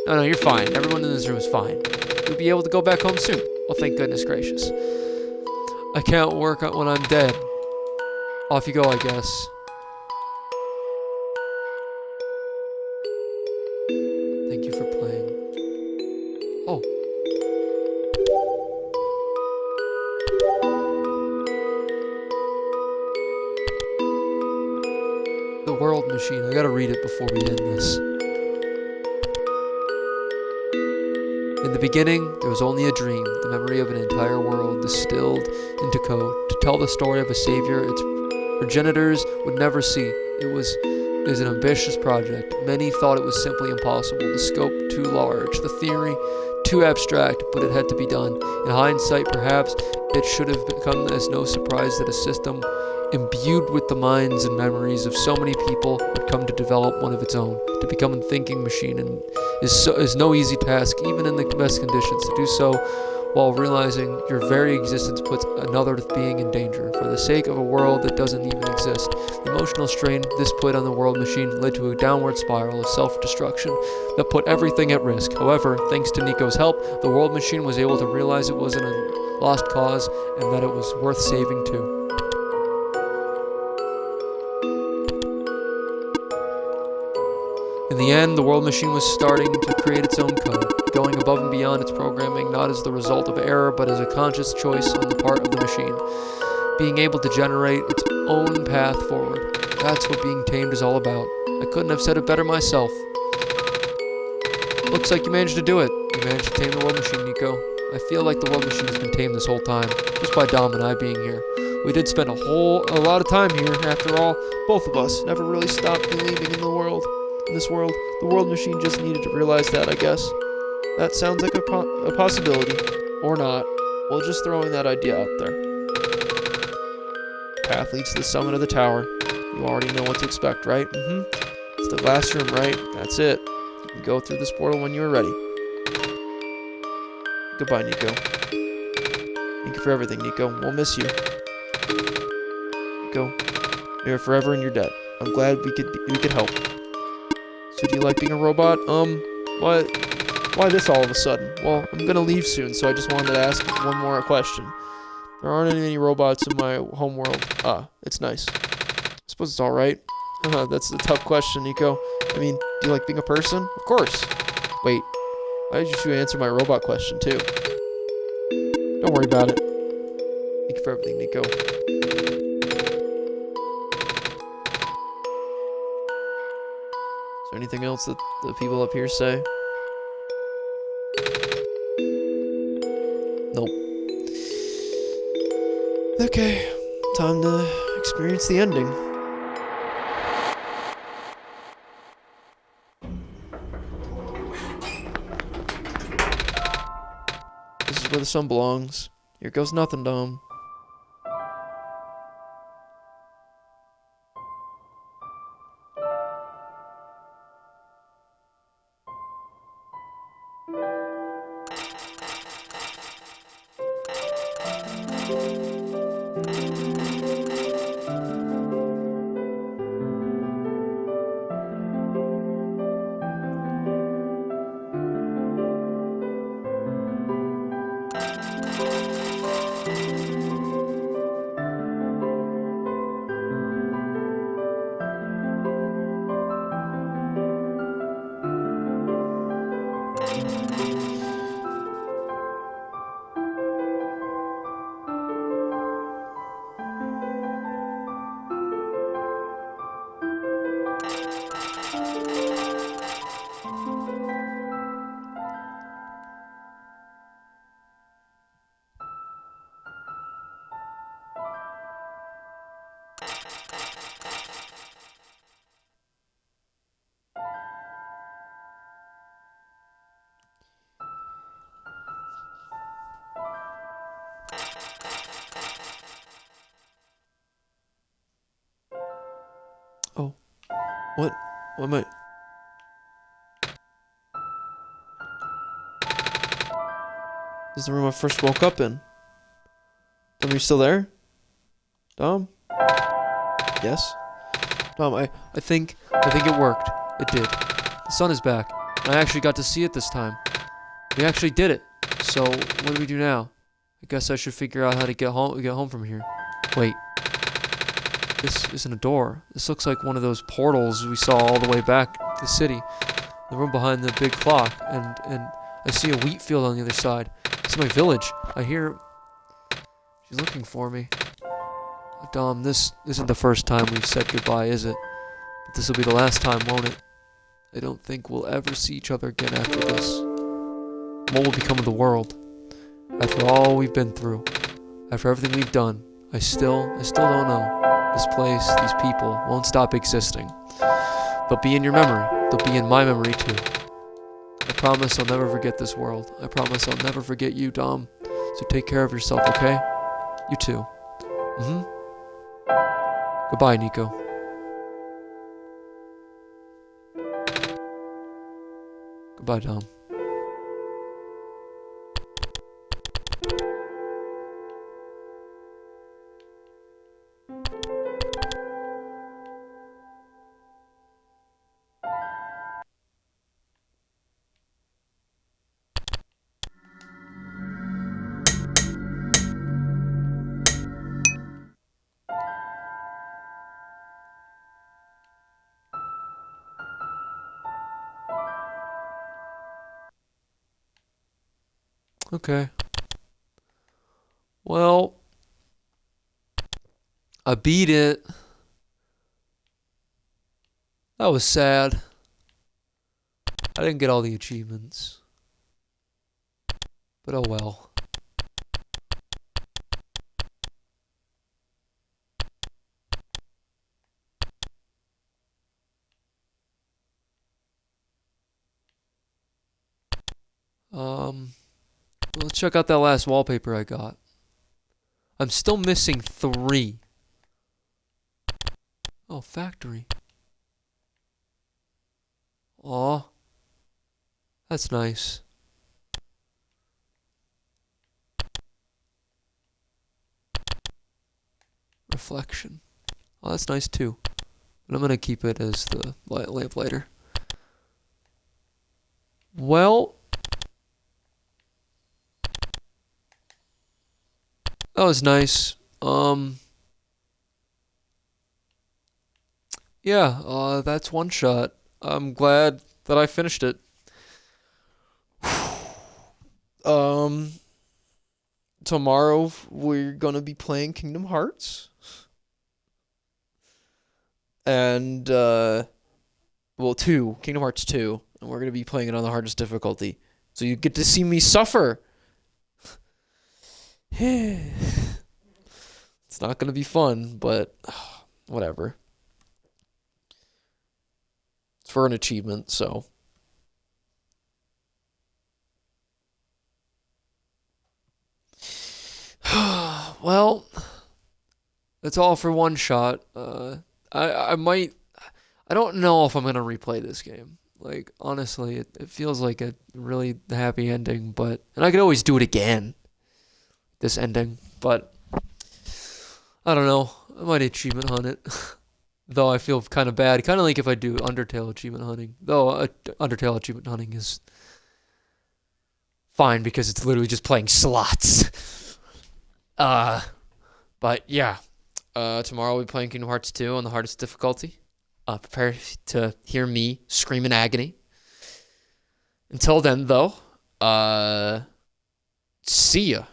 No, you're fine. Everyone in this room is fine. You'll be able to go back home soon. Well, thank goodness gracious. I can't work when I'm dead. Off you go, I guess. Thank you for playing. Oh. The world machine. I gotta read it before we end this. In the beginning, there was only a dream, the memory of an entire world distilled into code, to tell the story of a savior its progenitors would never see. It was an ambitious project. Many thought it was simply impossible, the scope too large, the theory too abstract, but it had to be done. In hindsight, perhaps, it should have come as no surprise that a system imbued with the minds and memories of so many people would come to develop one of its own, to become a thinking machine, and is no easy task, even in the best conditions. To do so while realizing your very existence puts another being in danger, for the sake of a world that doesn't even exist. The emotional strain this put on the world machine led to a downward spiral of self-destruction that put everything at risk. However, thanks to Nico's help, the world machine was able to realize it wasn't a lost cause and that it was worth saving too. In the end, the world machine was starting to create its own code, going above and beyond its programming, not as the result of error, but as a conscious choice on the part of the machine, being able to generate its own path forward. That's what being tamed is all about. I couldn't have said it better myself. Looks like you managed to do it. You managed to tame the world machine, Nico. I feel like the world machine has been tamed this whole time, just by Dom and I being here. We did spend a lot of time here, after all. Both of us never really stopped believing in the world. In this world, the world machine just needed to realize that, I guess. That sounds like a possibility. Or not. Well, just throwing that idea out there. Path leads to the summit of the tower. You already know what to expect, right? It's the last room, right? That's it. You can go through this portal when you're ready. Goodbye, Nico. Thank you for everything, Nico. We'll miss you. Nico, you're forever in your debt. I'm glad we could help. So do you like being a robot? Why this all of a sudden? Well, I'm gonna leave soon, so I just wanted to ask one more question. There aren't any robots in my home world. It's nice. I suppose it's alright. That's a tough question, Nico. I mean, do you like being a person? Of course. Wait, why did you answer my robot question, too? Don't worry about it. Thank you for everything, Nico. Is there anything else that the people up here say? Nope. Okay, time to experience the ending. the sun belongs. Here goes nothing, Dom. Oh. What? What am I... This is the room I first woke up in. Dom, are you still there? Dom? Yes? Dom, I think it worked. It did. The sun is back. And I actually got to see it this time. We actually did it. So, what do we do now? I guess I should figure out how to get home from here. Wait. This isn't a door. This looks like one of those portals we saw all the way back to the city. The room behind the big clock. And I see a wheat field on the other side. It's my village. I hear... She's looking for me. Dom, this isn't the first time we've said goodbye, is it? But this will be the last time, won't it? I don't think we'll ever see each other again after this. What will become of the world? After all we've been through, after everything we've done, I still don't know. This place, these people, won't stop existing. They'll be in your memory. They'll be in my memory too. I promise I'll never forget this world. I promise I'll never forget you, Dom. So take care of yourself, okay? You too. Goodbye, Nico. Goodbye, Dom. Okay. Well, I beat it. That was sad. I didn't get all the achievements. But oh well. Let's check out that last wallpaper I got. I'm still missing 3. Oh, factory. Aw. That's nice. Reflection. Oh, that's nice too. But I'm gonna keep it as the lamp lighter. Well, that was nice. Yeah, that's one shot. I'm glad that I finished it. Tomorrow we're gonna be playing Kingdom Hearts. And, Kingdom Hearts 2. And we're gonna be playing it on the hardest difficulty. So you get to see me suffer. It's not gonna be fun, but whatever. It's for an achievement, so. Well, that's all for one shot. I might. I don't know if I'm gonna replay this game. Like honestly, it feels like a really happy ending, but and I could always do it again. This ending, but I don't know. I might achievement hunt it. Though I feel kind of bad. Kind of like if I do Undertale achievement hunting. Though Undertale achievement hunting is fine because it's literally just playing slots. But yeah. Tomorrow we'll be playing Kingdom Hearts 2 on the hardest difficulty. Prepare to hear me scream in agony. Until then, though, see ya.